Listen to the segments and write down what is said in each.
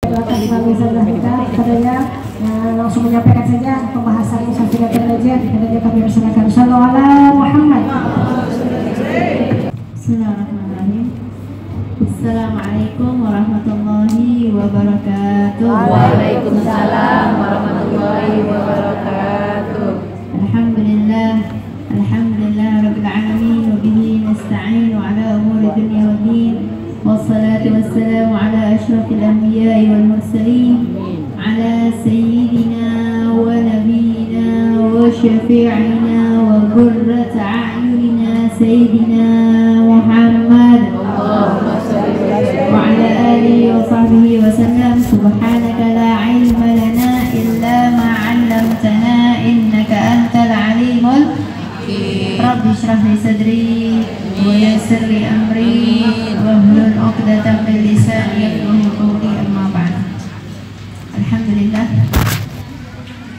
Silakan melalui saudara kita kepadanya langsung menyampaikan saja pembahasan Syafi'iyah kepadanya kami persilakan. Shallallahu alaihi Muhammad. Bismillahirrahmanirrahim. Assalamualaikum warahmatullahi wabarakatuh. Waalaikumsalam warahmatullahi wabarakatuh. Alhamdulillah rabbil alamin wa bihi nasta'in ala umuri dunya waddin. Wassalatu wassalamu ala asyrafil anbiya'i wal mursalin ala sayyidina wa nabiyyina wa syafi'ina wa qurrati a'yunina sayyidina Muhammad wa ala alihi wa sahbihi wa sallam. Subhanaka la ilma lana illa ma 'allamtana innaka antal alimul hakim. Rabbi shrah li sadri wa yassir li amri wahlul 'uqdatam min lisani yafqahu qawli. Amma ba'd.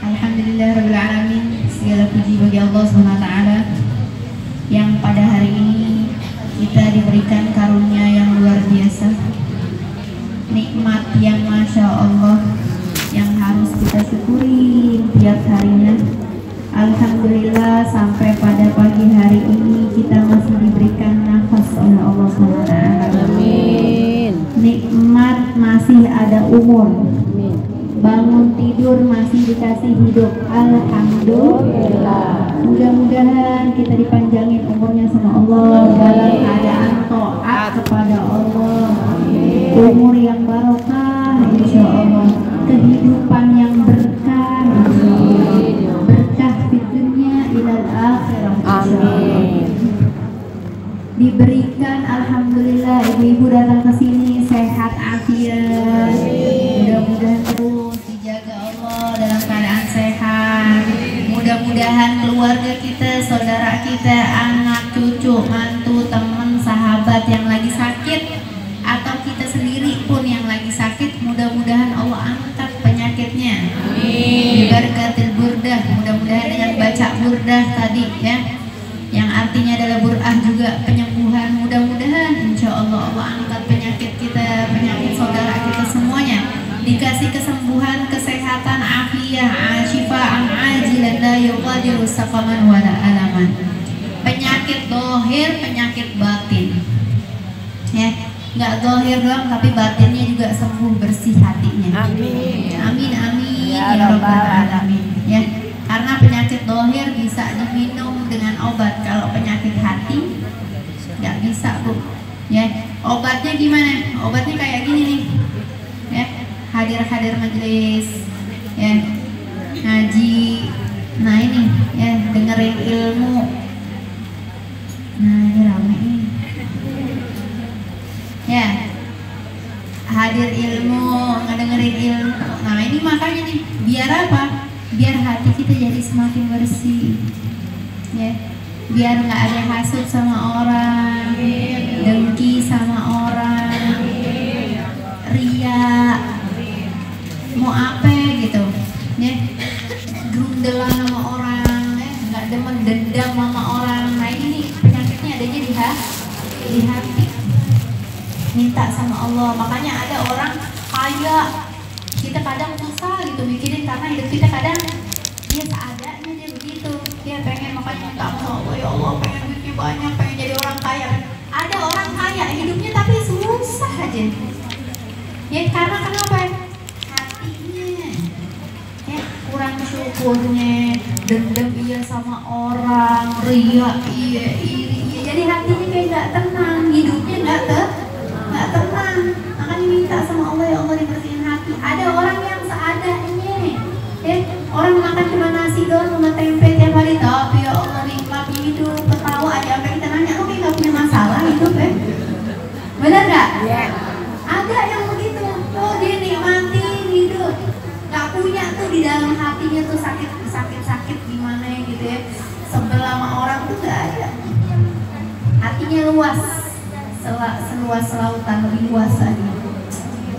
Alhamdulillah rabbil alamin. Segala puji bagi Allah Subhanahu wa taala yang pada hari ini kita diberikan karunia yang luar biasa, nikmat yang masya Allah yang harus kita syukuri tiap harinya. Alhamdulillah sampai pada pagi hari ini kita masih diberikan nafas oleh Allah SWT. Amin. Nikmat masih ada umur, bangun tidur masih dikasih hidup. Alhamdulillah. Mudah-mudahan kita dipanjangin umurnya sama Allah dalam keadaan taat kepada Allah. Umur yang barokah insya Allah, kehidupan yang berkah, berkah di dunia ilal akhirah insya Allah. Diberikan alhamdulillah ibu-ibu datang ke sini sehat afiat. Mudah-mudahan terus dijaga Allah dalam keadaan sehat. Mudah-mudahan keluarga kita, saudara kita, anak, cucu, mantu, teman, sahabat yang lagi sakit atau kita sendiri pun yang lagi sakit, mudah-mudahan Allah angkat penyakitnya. Amin. Barakatil burdah, mudah-mudahan dengan baca burdah tadi ya, yang artinya adalah bur'ah juga penyembuhan. Mudah-mudahan insya Allah Allah angkat penyakit kita, penyakit saudara kita semuanya, dikasih kesembuhan, kesehatan, afiyah, syifaan ajilan la yughadiru saqaman wala alaman. Penyakit dohir, penyakit batin ya, nggak dohir doang tapi batinnya juga sembuh, bersih hatinya. Amin amin amin ya rabbal alamin ya. Karena penyakit dohir bisa diminum dengan obat, kalau penyakit hati nggak bisa bu ya. Obatnya gimana? Obatnya kayak gini nih ya, hadir majelis ya, ngaji, nah ini ya, dengerin ilmu, nah ini rame ini ya, hadir ilmu, ngedengerin ilmu. Nah ini makanya nih, biar apa? Biar hati kita jadi semakin bersih ya, biar nggak ada hasut sama orang, dengki sama orang, ria, mau apa gitu ya, grundelan sama orang ya, nggak demen dendam sama orang. Nah ini penyakitnya adanya di hati. Minta sama Allah. Makanya ada orang kaya, kita kadang susah gitu mikirin karena hidup kita kadang dia seadanya, dia begitu, dia pengen makanya minta sama Allah, ya Allah pengen duitnya banyak, pengen jadi orang kaya. Ada orang kaya hidupnya tapi susah aja ya, karena kenapa? Hatinya ya kurang syukurnya, dendam iya sama orang, ria iya, iri iya, jadi hatinya kayak nggak tenang, hidupnya nggak tenang. Makanya minta sama Allah, ya Allah dibersihin hati. Ada orang yang seadanya ya, orang makan cuma nasi doang sama tempe tiap hari, tapi ya Allah nikmat hidup, ketawa aja sampai kita nanya, lu kayak gak punya masalah hidup ya, bener gak? Yeah. Ada yang begitu, tuh dia nikmatin hidup, gak punya tuh di dalam hatinya tuh sakit gimana gitu ya, sebel sama orang tuh gak ada. Hatinya luas, seluas lautan, lebih luas lagi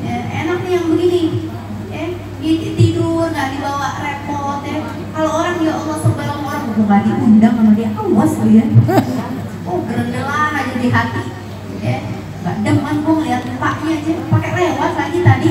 ya, enak nih yang begini ya, tidur nggak dibawa repot ya. Kalau orang ya Allah sebel sama orang, gue nggak diundang sama dia, awas lu ya, oh gerendelan aja di hati ya, nggak demen gue ngeliat mukanya aja, pakai lewat lagi tadi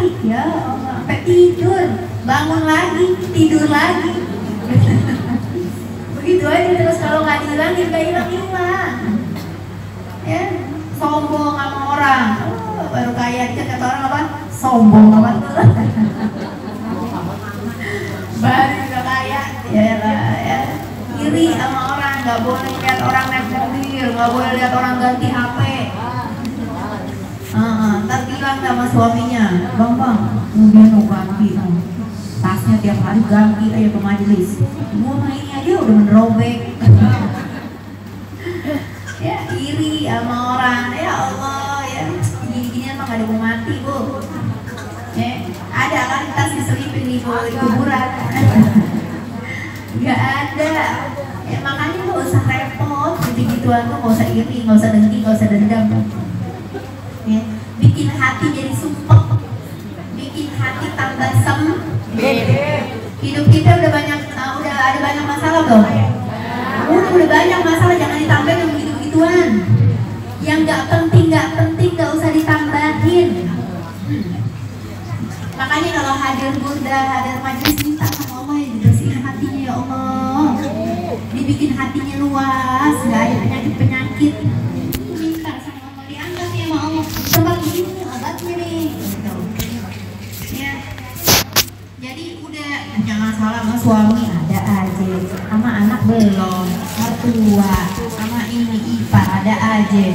hari, ya Allah, sampai tidur, bangun lagi, tidur lagi. Begitu aja terus, kalau nggak dihilangin, nggak hilang-hilang. Ya, sombong sama orang, baru kaya dikata orang apa? Sombong banget. Baru udah kaya, ya. Iri sama orang, nggak boleh lihat orang naik mobil, nggak boleh lihat orang ganti HP. Ntar bilang sama suaminya, bang, mobil mau ganti, tasnya tiap hari ganti aja ke majelis. Gua mah ini aja udah menerobek. Ya, iri sama orang, ya Allah, ya gini-gini emang gak ada mau mati, Bu. Ya, ada kan tas diselipin di kuburan. Gak ada. Ya makanya gak usah repot, gitu-gituan tuh gak usah iri, gak usah dengki, gak usah dendam. Ya, bikin hati jadi sumpek, bikin hati tambah hidup kita udah banyak, udah ada banyak masalah belum? Udah banyak masalah, jangan ditambahin yang begitu-begituan. Yang gak penting gak usah ditambahin. Makanya kalau hadir burda, hadir majelis, minta sama Allah ya dibersihin hatinya ya Allah, dibikin hatinya luas, gak ada penyakit-penyakit. Minta sama Allah, diangkat ya sama Allah, tempat ini obatnya nih gitu. Ya, jadi udah jangan salah sama suami ada aja, sama anak belum, mertua, sama ini ipar ada aja,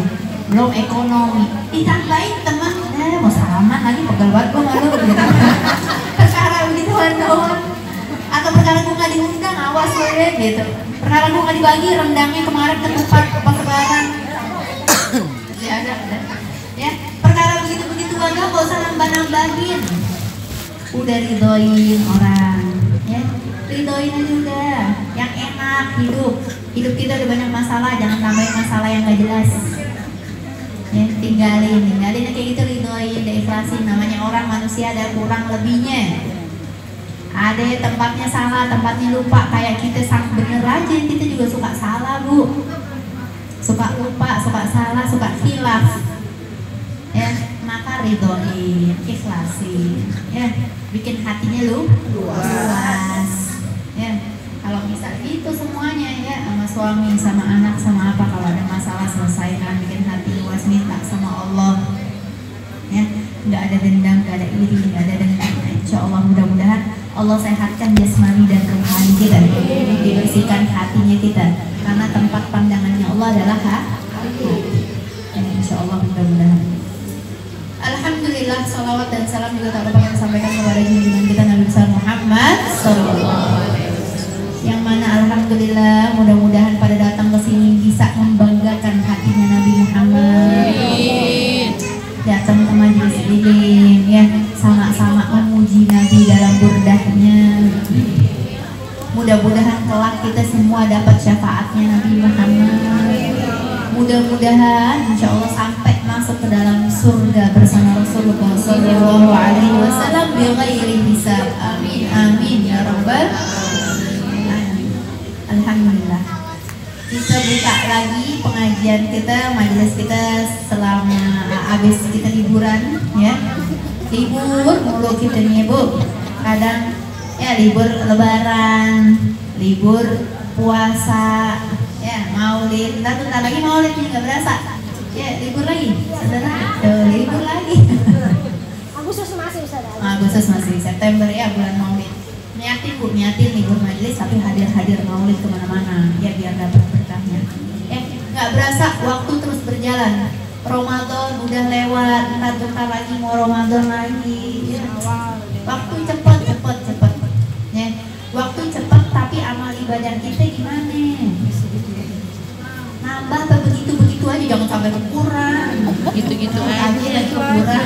belum ekonomi, ditambahin teman, mau salaman lagi pegal banget gue malu gitu. Perkara begituan doang, atau perkara gue nggak diundang, awas gue gitu. Perkara gue nggak dibagi rendangnya kemarin ketupat pas lebaran. Ya ada. Ya, perkara begitu-begituan gak usah nambah-nambahin. Udah ridoin orang, ya ridoin aja udah. Yang enak hidup kita udah banyak masalah, jangan tambahin masalah yang gak jelas. Ya, tinggalin kayak gitu, ridoin, ikhlasin. Namanya orang manusia ada kurang lebihnya. Ada tempatnya salah, tempatnya lupa. Kayak kita sang bener aja, kita juga suka salah, Bu. Suka lupa, suka salah, suka khilaf. Ya, maka ridoin, ikhlasin. Ya, bikin hatinya luas. Ya, kalau bisa gitu semuanya ya, sama suami, sama anak, sama apa, kalau ada masalah selesaikan, bikin hati luas, minta sama Allah. Ya, nggak ada dendam, nggak ada iri, nggak ada dendam. Insya Allah mudah-mudahan Allah sehatkan jasmani dan rohani kita, dibersihkan hatinya kita, karena tempat pandangannya Allah adalah hati. Ya, insya Allah mudah-mudahan. Alhamdulillah, salawat dan salam juga tak lupa kita sampaikan kepada junjungan kita Nabi besar Muhammad Sallallahu Alaihi Wasallam. Yang mana alhamdulillah mudah-mudahan pada datang ke sini bisa membanggakan hatinya Nabi Muhammad. Datang ke majelis ilim ya, sama-sama memuji Nabi dalam burdahnya. Mudah-mudahan kelak kita semua dapat syafaatnya Nabi Muhammad. Mudah-mudahan insya Allah sampai masuk ke dalam surga bersama Rasulullah Sallallahu Alaihi Wasallam bighairi hisab. Amin amin ya rabbal alamin. Alhamdulillah. Kita buka lagi pengajian kita, majelis kita selama habis kita liburan ya. Libur mulu kita nih Bu. Kadang ya libur lebaran, libur puasa, ya maulid, bentar lagi maulid nih nggak berasa. Ya libur lagi, saudara. Libur lagi. Agustus masih saudara. Agustus masih, September ya bulan maulid. Niatin Bu, niatin libur majelis tapi hadir maulid kemana-mana ya biar dapat berkahnya. Nggak berasa waktu terus berjalan. Ramadan udah lewat, bentar lagi mau Ramadan lagi. Ya. Waktu cepet. Ya. Waktu cepet tapi amal ibadah kita gimana? Nambah apa begitu aja, jangan sampai berkurang. Gitu-gitu aja lagi berkurang.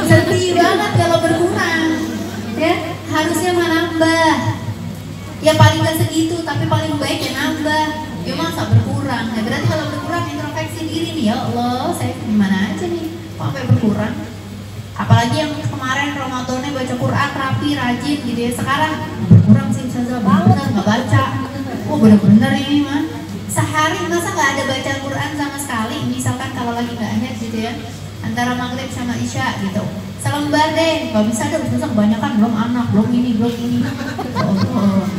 Sedih banget kalau berkurang. Ya, harusnya mah nambah. Ya paling gak segitu, tapi paling baik ya nambah. Ya masa berkurang. Ya berarti kalau berkurang introspeksi diri nih, ya Allah, saya gimana aja nih kok sampai berkurang. Apalagi yang kemarin Ramadannya baca Quran rapi, rajin gitu ya. Sekarang berkurang sih Ustazah, banget nggak baca. Oh bener-bener ini mah. Sehari masa nggak ada baca Quran sama sekali. Misalkan kalau lagi nggak head gitu ya, antara maghrib sama isya gitu. selembar deh, nggak bisa deh, Ustazah kebanyakan, belum anak, belum ini.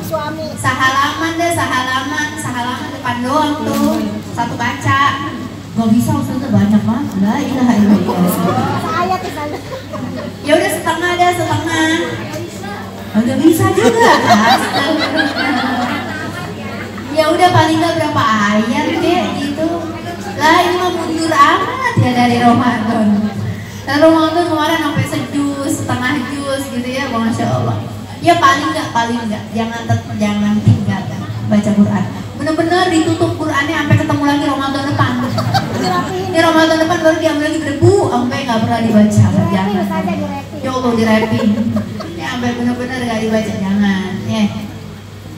Suami. Sehalaman depan doang tuh, satu kaca. Gak bisa Ustazah, banyak banget. La ilaha illallah. Saya tuh kan. Ya udah setengah. Agak bisa juga. Ya udah paling nggak berapa ayat deh gitu. Lah ini mah mundur amat ya dari Ramadan. Dan Ramadan kemarin sampai sejus, setengah jus gitu ya, Masya Allah. Ya paling nggak, jangan tinggalkan baca Quran. Bener-bener ditutup Qurannya sampai ketemu lagi Ramadan depan. Ini Ramadan depan baru diambil lagi berdebu, sampai nggak pernah dibaca. Jangan. Ya Allah direpin. Ya sampai bener-bener nggak dibaca, jangan. Ya.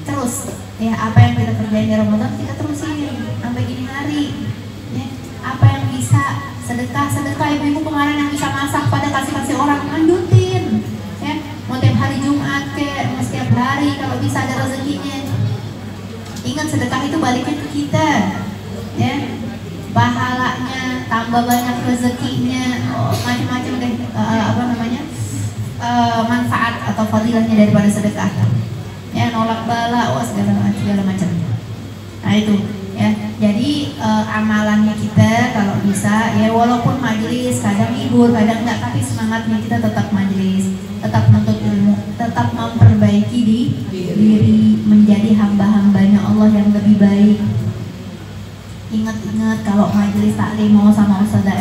Terus ya apa yang kita kerjain di Ramadan kita terusin sampai gini hari. Ya. Apa yang bisa sedekah ibu-ibu kemarin yang bisa masak pada kasih orang, lanjutin. Ya. Mau tiap hari Jumat mau setiap hari kalau bisa ada rezekinya. Ingat sedekah itu baliknya ke kita, ya, pahalanya, tambah banyak rezekinya, macam-macam deh, manfaat atau fadilahnya daripada sedekah, ya, nolak bala, segala macam. Nah itu, ya, jadi amalannya kita kalau bisa, ya walaupun majelis kadang libur, kadang enggak, tapi semangatnya kita tetap majelis, tetap menuntut ilmu, tetap memperbaiki diri menjadi hamba-hambanya Allah yang lebih baik. Ingat kalau majelis taklim mau sama Ustazah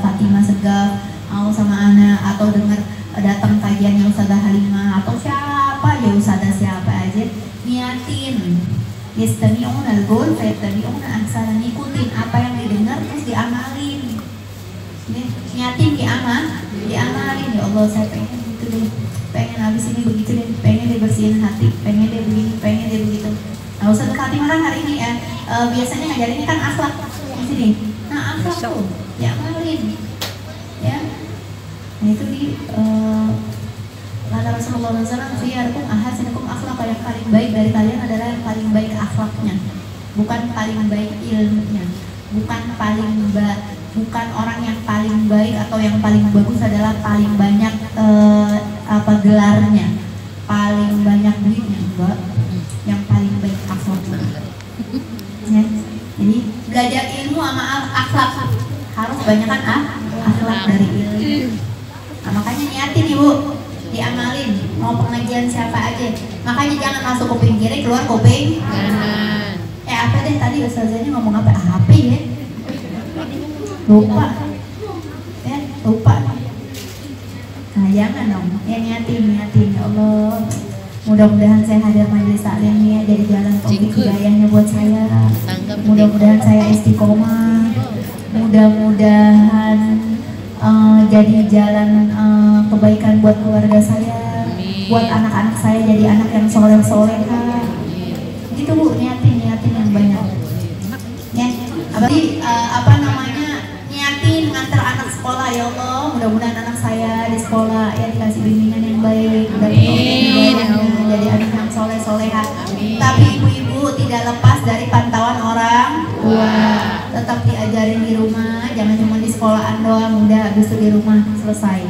Fatimah Segaf, mau sama Ana, atau dengar datang kajiannya Ustazah Halimah atau siapa ya Ustazah siapa aja, niatin yastami'una al-qaul fayattabi'una ahsana, ngikutin apa yang didengar terus diamalin. Niatin diamalin. Ya Allah, saya pengen gitu deh, pengen habis ini begitu deh, pengen dia bersihin hati, pengen dia begini, pengen dia begitu. Nah Ustazah Fatimah kan hari ini ya biasanya ngajarin kan akhlak di sini. Nah akhlak tuh diamalin, ya. Nah itu di kata Rasulullah SAW, khiyarakum ahsanakum akhlaq, yang paling baik dari kalian adalah yang paling baik akhlaknya, bukan paling baik ilmunya, bukan orang yang paling baik atau yang paling bagus adalah paling banyak gelarnya, paling banyak duitnya, enggak, yang paling baik akhlaknya. Ya. Jadi belajar ilmu sama akhlak harus banyakkan akhlak dari ilmu. Nah, makanya niatin ibu, diamalin, mau pengajian siapa aja, makanya jangan masuk kuping kiri keluar kuping kanan. Apa deh tadi Ustazahnya ngomong apa? HP ya, lupa nah jangan dong ya, niatin ya Allah, mudah-mudahan saya hadir majelis taklim ya jadi jalan taufik hidayahnya buat saya, mudah-mudahan saya istiqomah, mudah-mudahan jadi jalan kebaikan buat keluarga saya, buat anak-anak saya jadi anak yang soleh-soleha. Gitu Bu, niatin yang banyak. Ya, niatin ngantar anak sekolah ya Allah. Mudah-mudahan anak saya di sekolah ya dikasih bimbingan yang baik, jadi anak yang soleh-soleha. Tapi ibu-ibu tidak lepas dari pantauan orang tua. Tetap diajarin di rumah, jangan cuma di sekolahan doang, udah habis itu di rumah selesai.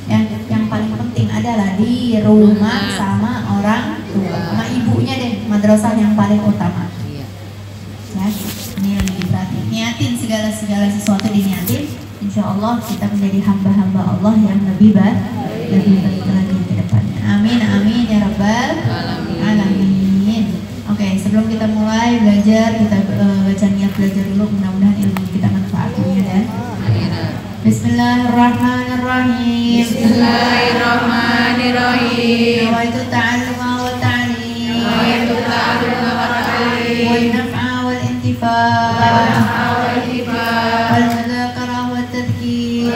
Ya, yang paling penting adalah di rumah sama orang tua, sama ibunya deh, madrasah yang paling utama. Ya, ini yang diperhatiin. Niatin segala sesuatu diniatin, insya Allah kita menjadi hamba-hamba Allah yang lebih baik lagi ke depannya. Amin ya rabbal alamin. Oke, sebelum kita mulai belajar, kita baca niat belajar dulu, mudah-mudahan ilmu kita manfaatnya dan Bismillahirrahmanirrahim. Nawaitu ta'alluma wa ta'lim, wal naf'a wal intifa', wal mudzakarah wa tadhkir,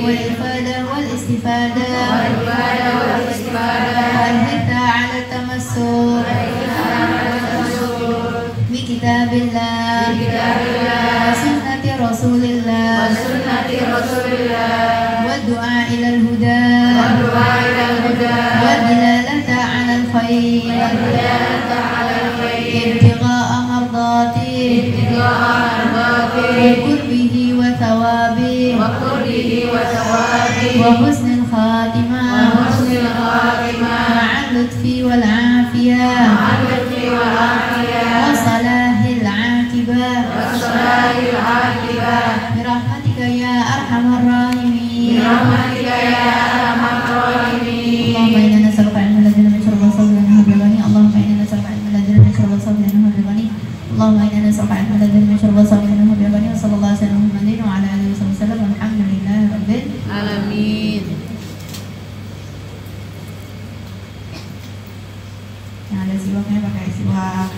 wal ifadah wal istifadah, wal hitha 'ala tamassuk bi kitabillah wa sunnati rasulillah wa du'a ila al-huda wa dilalata 'ala al-khair ibtigha'a mardati wa qurbihi wa thawabi wa وحسن الخاتمة مع اللطف والعافية وصلاح العاقبة برحمتك يا أرحم الراحمين. اللهم إنا نسألك علما لا ينفع وصبرا إنه بالغني. اللهم إنا نسألك علما لا ينفع وصبرا إنه بالغني. اللهم إنا نسألك علما لا ينفع وصبرا إنه بالغني. وصلى الله على سيدنا محمد وعلى آله وصحبه وسلم والحمد لله رب Alamin. Yang ada siwaknya pakai siwak.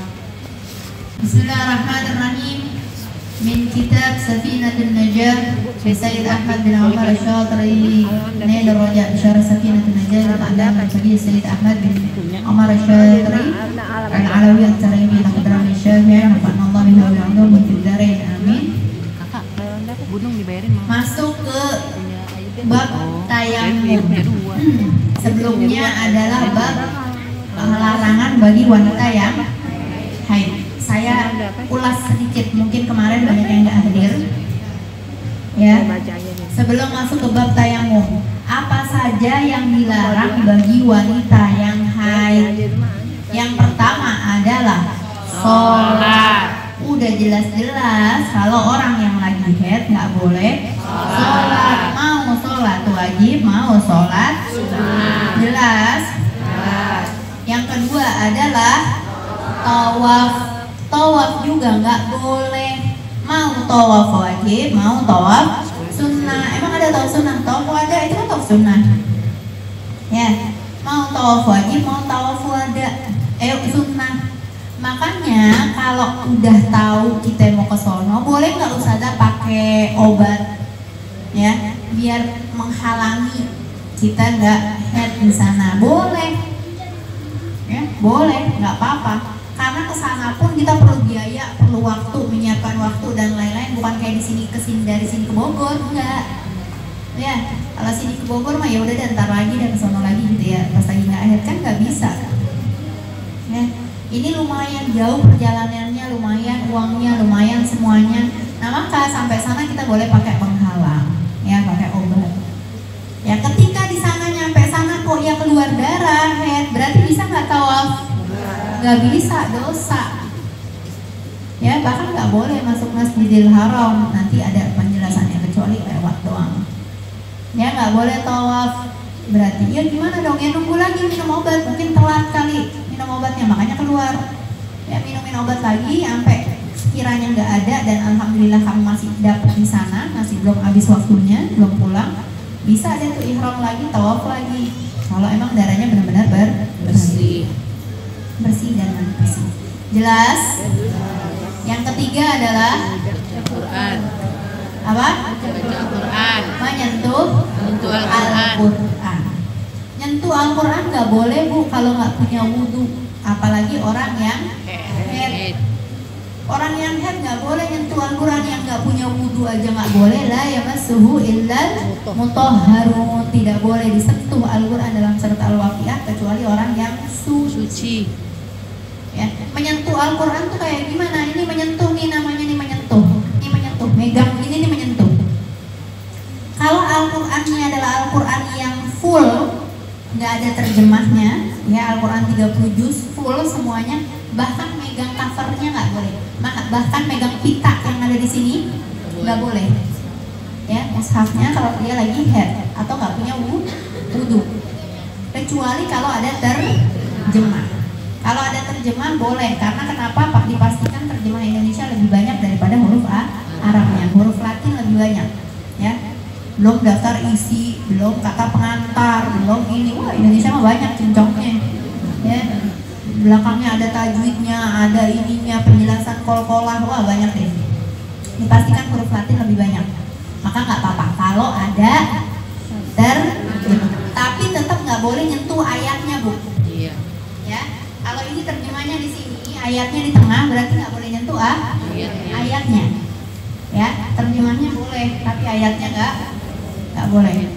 Bismillahirrahmanirrahim. Min kitab Safinatul Najah Sayyid Ahmad bin Umar Asy-Syatiri Nail Raja Syarah Safinatul Najah Al-Allamah Sayyid Ahmad bin Umar Asy-Syatiri Al-Alawi Al-Tarimi Al-Qadrami Syafi'i Nafa'nallahu bihi wa bi'ulumihi fid dharain amin. Kakak, gunung dibayarin mau. Masuk ke bab tayamum. Sebelumnya adalah bab larangan bagi wanita yang haid. Saya ulas sedikit, mungkin kemarin banyak yang nggak hadir. Ya. Sebelum masuk ke bab tayamum, apa saja yang dilarang bagi wanita yang haid? Yang pertama adalah sholat. Udah jelas-jelas kalau orang yang lagi haid nggak boleh sholat. Mau sholat wajib, mau sholat jelas. Yang kedua adalah tawaf. Tawaf juga nggak boleh. Mau tawaf wajib, mau tawaf sunnah. Emang ada tawaf sunnah? Tawaf wada itu kan tawaf sunnah. Ya, mau tawaf wajib, mau tawaf wada, sunnah. Makanya kalau udah tahu kita mau ke sono, boleh nggak ustazah pakai obat, ya, biar menghalangi kita nggak head di sana. Boleh, ya, boleh, nggak apa-apa. Karena kesana pun kita perlu biaya, perlu waktu, menyiapkan waktu dan lain-lain. Bukan kayak di sini ke sini, dari sini ke Bogor, enggak. Ya, kalau sini ke Bogor mah ya udah ntar lagi dan ke sono lagi gitu ya. Pas lagi nggak akhir kan nggak bisa. Ya, ini lumayan jauh perjalanannya, lumayan uangnya, lumayan semuanya. Nah maka sampai sana kita boleh pakai penghalang, ya, pakai obat. Ya, ketika di sana nyampe sana kok ya keluar darah, head, berarti bisa nggak tawaf? Nggak bisa, dosa. Ya, bahkan nggak boleh masuk Masjidil Haram. Nanti ada penjelasannya, kecuali lewat doang. Ya, nggak boleh tawaf. Berarti ya gimana dong? Ya nunggu lagi minum obat, mungkin telat kali minum obatnya, makanya keluar. Ya, minumin obat lagi sampai sekiranya nggak ada, dan alhamdulillah kamu masih dapat di sana, masih belum habis waktunya, belum pulang, bisa deh tuh ihram lagi, tawaf lagi. Kalau emang darahnya benar-benar bersih dan bersih. Jelas? Yang ketiga adalah Al-Quran. apa? Al-Quran. Menyentuh Al-Quran. Al-Quran. Nyentuh Al-Quran nggak boleh bu kalau nggak punya wudhu, apalagi orang yang head. Orang yang head nggak boleh nyentuh Al-Quran, yang nggak punya wudhu aja nggak boleh. La yamassuhu illal mutahharun. Tidak boleh disentuh Al-Quran dalam surat Al-Waqiah kecuali orang yang suci. Ya, menyentuh Al-Quran tuh kayak gimana? Ini menyentuh nih, namanya nih menyentuh. Ini menyentuh, megang ini nih menyentuh. Kalau Al-Qurannya adalah Al-Quran yang full, nggak ada terjemahnya, ya, Al-Quran 30 juz full semuanya, bahkan megang covernya nggak boleh. Bahkan megang pita yang ada di sini nggak boleh. Ya, mushafnya kalau dia lagi head atau nggak punya wudhu, kecuali kalau ada terjemah. Kalau ada terjemah boleh, karena kenapa? Pak, dipastikan terjemah Indonesia lebih banyak daripada huruf Arabnya. Huruf Latin lebih banyak, ya. Belum daftar isi, belum kata pengantar, belum ini. Wah, Indonesia mah banyak cincongnya, ya. Belakangnya ada tajwidnya, ada ininya, penjelasan kol-kolah, wah banyak deh. Dipastikan huruf Latin lebih banyak. Maka nggak apa-apa kalau ada terjemah. Tapi tetap nggak boleh nyentuh ayatnya, bu. Iya. Ya. Kalau ini terjemahnya di sini, ayatnya di tengah, berarti nggak boleh nyentuh ayatnya. Ya, terjemahnya boleh, tapi ayatnya nggak boleh.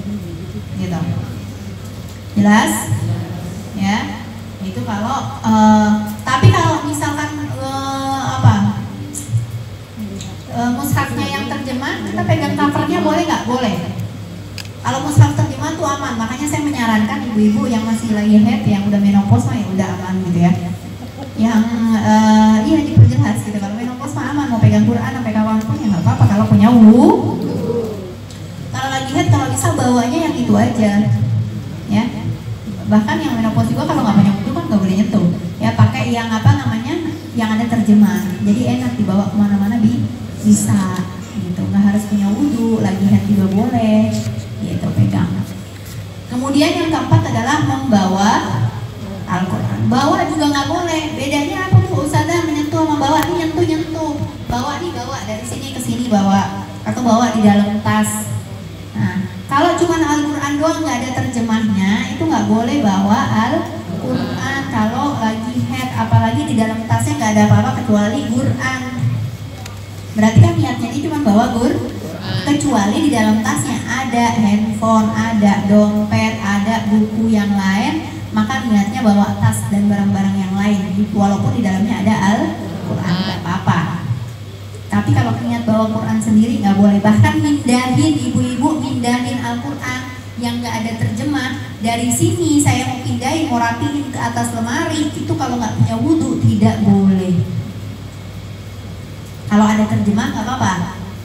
Gitu. Jelas? Ya. Itu kalau tapi kalau misalkan mushafnya yang terjemah, kita pegang covernya boleh nggak? Boleh. Kalau mushaf terjemah aman tuh aman. Makanya saya menyarankan ibu-ibu yang masih lagi head, yang udah menopause mah ya udah aman gitu ya. Yang iya diperjelas gitu, kalau menopause mah aman, mau pegang Quran sampai kapanpun ya nggak apa-apa kalau punya Kalau lagi head, kalau bisa bawanya yang itu aja ya. Bahkan yang menopause juga kalau nggak punya wudu kan nggak boleh nyentuh ya, pakai yang apa namanya, yang ada terjemah, jadi enak dibawa kemana-mana bisa gitu, nggak harus punya wudu. Lagi head juga boleh gitu pegang. Kemudian yang keempat adalah membawa Al-Quran. Bawa juga nggak boleh. Bedanya apa Bu Ustazah menyentuh sama bawa? Ini nyentuh, bawa nih, bawa dari sini ke sini bawa, atau bawa di dalam tas. Nah, kalau cuma Al-Quran doang nggak ada terjemahnya, itu nggak boleh bawa Al-Quran kalau lagi head, apalagi di dalam tasnya nggak ada apa-apa kecuali Quran. Berarti kan niatnya ini cuma bawa Quran, kecuali di dalam tasnya ada handphone, ada dompet, ada buku yang lain, maka niatnya bawa tas dan barang-barang yang lain, walaupun di dalamnya ada Al-Quran, nggak apa-apa. Tapi kalau niat bawa Quran sendiri nggak boleh. Bahkan mindahin, ibu-ibu mindahin Al-Quran yang nggak ada terjemah dari sini, saya mau pindahin, mau rapihin ke atas lemari, itu kalau nggak punya wudu tidak boleh. Kalau ada terjemah nggak apa-apa.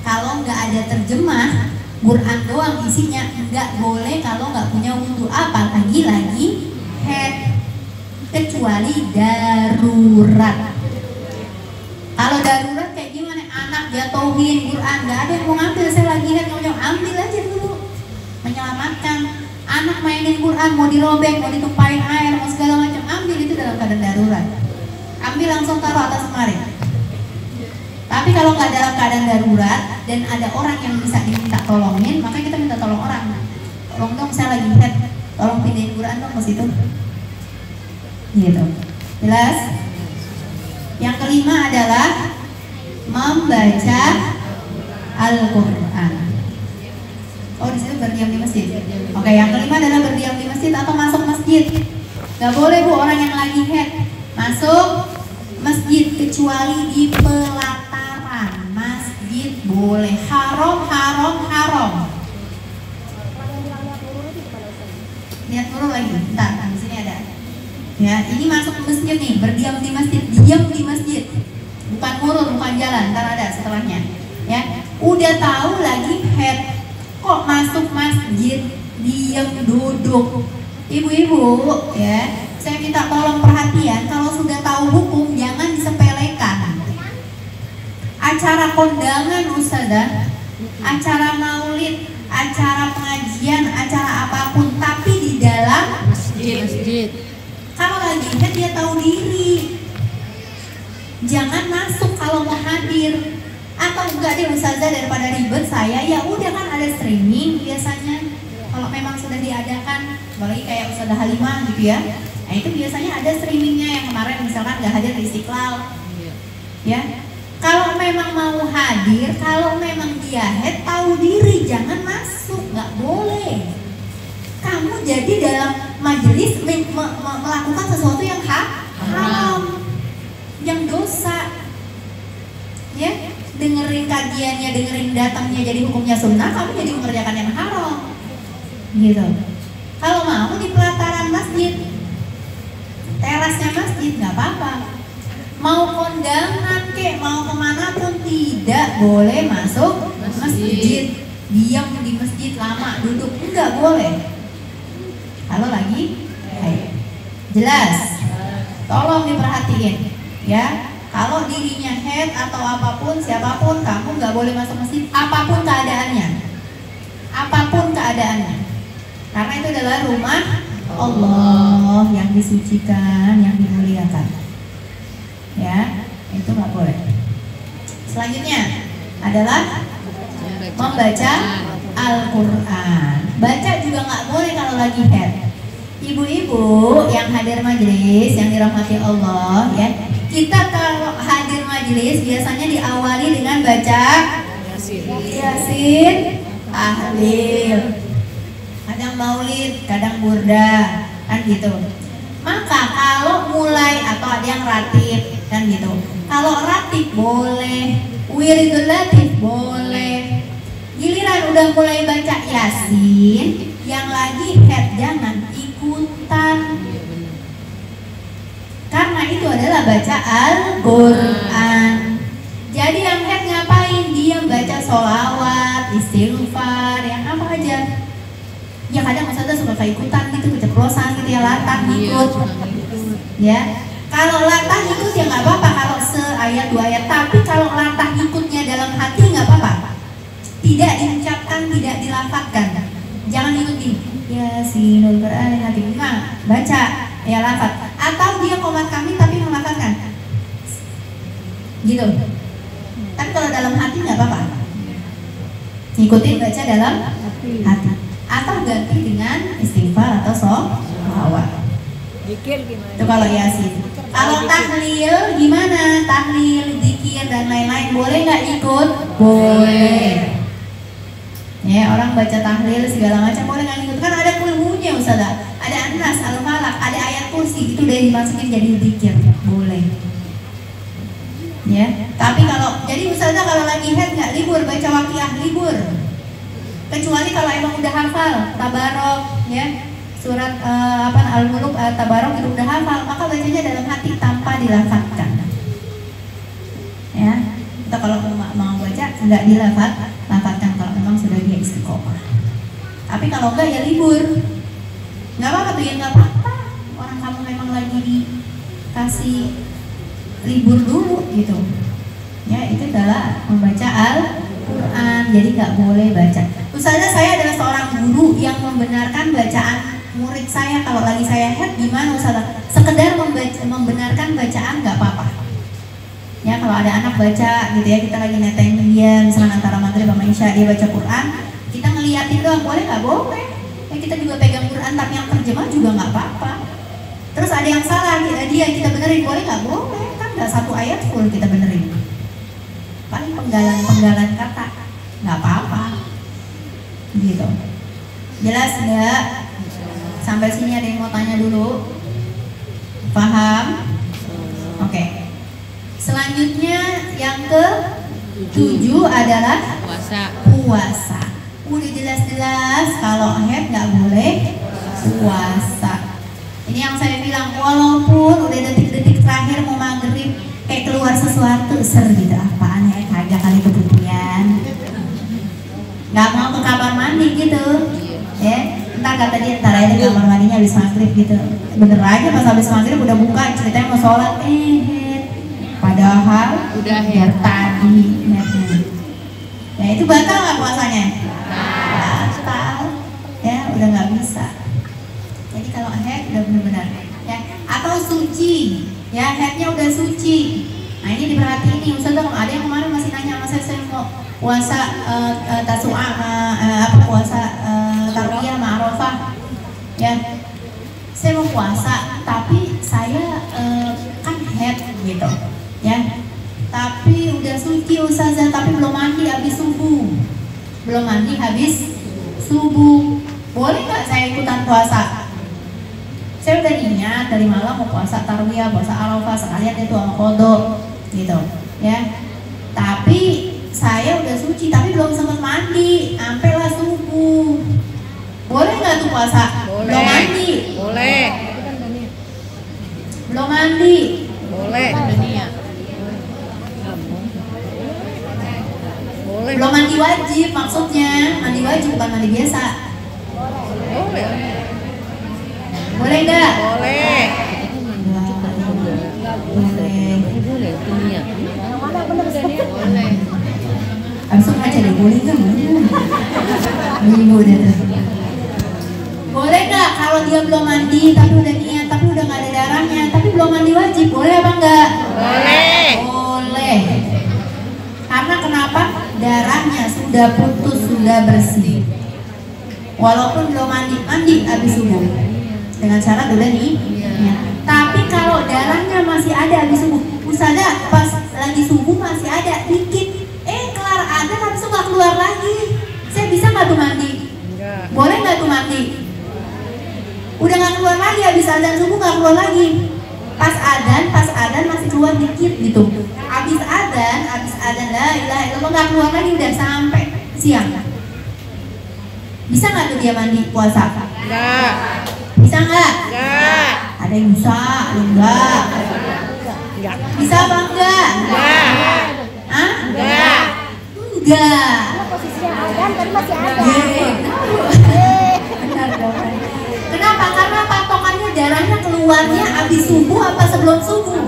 Kalau nggak ada terjemah, Quran doang isinya, nggak boleh kalau nggak punya wudu. Apalagi lagi head, kecuali darurat. Kalau darurat kayak gimana? Anak jatuhin Quran, nggak ada yang mau ngambil, saya lagi head, ambil aja dulu, menyelamatkan. Anak mainin Quran, mau dirobek, mau ditumpahin air, mau segala macam, ambil, itu dalam keadaan darurat. Ambil langsung taruh atas lemari. Tapi kalau nggak dalam keadaan darurat dan ada orang yang bisa diminta tolongin, maka kita minta tolong orang. Tolong dong, saya lagi head, tolong pindahin Quran dong ke situ. Gitu. Jelas? Yang kelima adalah membaca Al-Quran. Oh, di situ berdiam di masjid. Oke, yang kelima adalah berdiam di masjid atau masuk masjid. Gak boleh Bu orang yang lagi head masuk masjid kecuali di pelataran masjid boleh. Haram. Lihat dulu lagi, bentar, di sini ada. Ya, ini masuk ke masjid nih, berdiam di masjid, diam di masjid. Bukan murur, bukan jalan, ntar ada setelahnya. Ya, udah tahu lagi head, kok masuk masjid, diam duduk. Ibu-ibu, ya, saya minta tolong perhatian, kalau sudah tahu hukum jangan disepelekan. Acara kondangan Ustazah, acara maulid, acara pengajian, acara apapun, tapi di dalam Masjid. kalau lagi kan dia tahu diri, jangan masuk kalau mau hadir. Atau enggak deh Ustazah, daripada ribet saya, ya udah kan ada streaming biasanya. Kalau memang sudah diadakan, apalagi kayak Ustazah Halimah gitu ya, nah itu biasanya ada streamingnya. Yang kemarin misalkan nggak hadir di Istiqlal, ya. Kalau memang mau hadir, kalau memang dia head, tahu diri, jangan masuk, nggak boleh. Kamu jadi dalam majelis melakukan sesuatu yang haram, yang dosa, ya. Dengerin kajiannya, dengerin datangnya jadi hukumnya sunnah, kamu jadi mengerjakan yang haram, gitu. Kalau mau di pelataran masjid, terasnya masjid, nggak apa-apa. Mau kondangan kek, mau kemana pun tidak boleh masuk masjid. Diam di masjid lama, duduk, enggak boleh. Kalau lagi jelas, tolong diperhatiin ya. Kalau dirinya head atau apapun, siapapun, kamu nggak boleh masuk masjid, apapun keadaannya, karena itu adalah rumah Allah yang disucikan, yang dimuliakan, ya, itu nggak boleh. Selanjutnya adalah membaca Al-Quran. Baca juga nggak boleh kalau lagi head. Ibu-ibu yang hadir majelis yang dirahmati Allah, ya, kita kalau hadir majelis biasanya diawali dengan baca Yasin, tahlil, kadang maulid, kadang burda, kan gitu. Maka kalau mulai, atau ada yang ratib, kan gitu. Kalau ratib boleh, wiridul latif boleh. Giliran udah mulai baca Yasin, yang lagi head jangan ikutan, karena itu adalah baca Al-Quran. Jadi yang head ngapain? Dia baca sholawat, istighfar, yang apa aja. Ya kadang Ustazah suka keikutan gitu, keceplosan gitu ya, latah ikut. Ya, kalau latah ikut ya nggak apa-apa kalau seayat 2 ayat. Tapi kalau latah ikutnya dalam hati nggak apa-apa. Tidak diucapkan, tidak dilafadzkan. Jangan ikut di Yasinul Qur'anil Hakim. Nah, baca ya lafadz. Atau dia qomat kami tapi melafadzkan. Gitu. Tapi kalau dalam hati nggak apa-apa. Ikutin baca dalam hati. Atau ganti dengan istighfar atau sholawat. Zikir gimana? Itu kalau Yasin. Kalau tahlil gimana? Tahlil, zikir dan lain-lain boleh nggak ikut? Boleh. Ya, orang baca tahlil segala macam boleh nggak ikut? Kan ada kulhunya Ustazah. Ada An-Nas, Al-Falaq, ada ayat kursi, itu udah dimasukin jadi zikir. Boleh. Ya, tapi kalau jadi Ustazah kalau lagi head nggak libur, baca Waqiah libur. Kecuali kalau emang udah hafal Tabarok, ya surat Al-Muluk, Tabarok itu udah hafal, maka bacanya dalam hati tanpa dilafadzkan. Ya, atau kalau mau baca nggak dilafadzkan kalau memang sudah dia istiqomah. Tapi kalau enggak ya libur, nggak apa-apa tuh ya, nggak apa-apa. Orang kamu memang lagi dikasih libur dulu gitu. Ya, itu adalah membaca Al-Quran, jadi nggak boleh baca. Ustazah, saya adalah seorang guru yang membenarkan bacaan murid saya kalau lagi saya head. Gimana Ustazah? Sekedar membenarkan bacaan nggak apa-apa. Ya, kalau ada anak baca gitu ya, kita lagi neteng dia, misalnya antara maghrib sama isya dia baca Quran, kita ngeliatin doang, boleh nggak? Boleh. Ya, kita juga pegang Quran, tapi yang terjemah juga nggak apa-apa. Terus ada yang salah, dia kita benerin, boleh nggak? Boleh. Kan nggak satu ayat full kita benerin. Paling penggalan kata, nggak apa-apa. Gitu. Jelas nggak? Sampai sini ada yang mau tanya dulu? Paham? Oke. Selanjutnya yang ke-7 adalah puasa. Udah jelas-jelas kalau head nggak boleh puasa. Ini yang saya bilang, walaupun udah detik-detik terakhir mau maghrib kayak keluar sesuatu, gitu, apaan ya, kagak kali kebutuhan. Nggak mau ke kamar mandi gitu, ya. Entar kata dia, entar aja kamar mandinya habis maghrib gitu. Bener aja pas habis maghrib udah buka, ceritanya mau sholat, padahal udah biar tadi. Ya itu batal nggak puasanya? Batal. Ya udah nggak bisa. Jadi kalau head udah benar-benar, ya. Atau suci, ya headnya udah suci. Nah ini diperhatiin nih Ustazah, kalau ada yang kemarin masih nanya sama saya mau puasa tasu'a, puasa tarwiyah sama Arafah, ya. Saya mau puasa, tapi saya kan head gitu, ya. Tapi udah suci Ustazah, tapi belum mandi habis subuh. Belum mandi habis subuh. Boleh nggak saya ikutan puasa? Saya udah niat dari malam mau puasa tarwiyah, puasa Arafah, sekalian itu sama qadha gitu, ya. Tapi saya udah suci, tapi belum sempat mandi, sampailah subuh. Boleh nggak tuh puasa? Boleh. Belum mandi? Boleh. Belum mandi? Boleh. Dunia. Boleh. Belum mandi wajib maksudnya, mandi wajib bukan mandi biasa. Boleh. Boleh nggak? Boleh. Boleh. Boleh. Dunia. Boleh. Langsung aja deh, boleh nggak? Ibu udah. Boleh nggak kalau dia belum mandi tapi udah niat, tapi udah nggak ada darahnya, tapi belum mandi wajib, boleh apa enggak? Boleh. Boleh. Karena kenapa? Darahnya sudah putus, sudah bersih. Walaupun belum mandi habis subuh. Dengan syarat udah nih. Ya. Tapi kalau darahnya masih ada habis subuh, Ustazah pas lagi subuh masih ada dikit, kelar ada habis itu nggak keluar lagi. Saya bisa nggak tuh mandi? Enggak. Boleh nggak tuh mandi? Udah nggak keluar lagi, habis adzan subuh nggak keluar lagi. Pas adzan masih keluar dikit gitu. Habis adzan la ilaha illallah nggak keluar lagi, udah sampai siang. Bisa nggak tuh dia mandi puasa? Enggak. Bisa nggak? Enggak. Ada yang bisa, ada yang enggak. Enggak. Bisa apa enggak? Enggak. Hah? Enggak. Enggak. Posisinya Aldan kan masih ada. Benar dong. Kenapa? Karena patokannya darahnya keluarnya habis subuh apa sebelum subuh?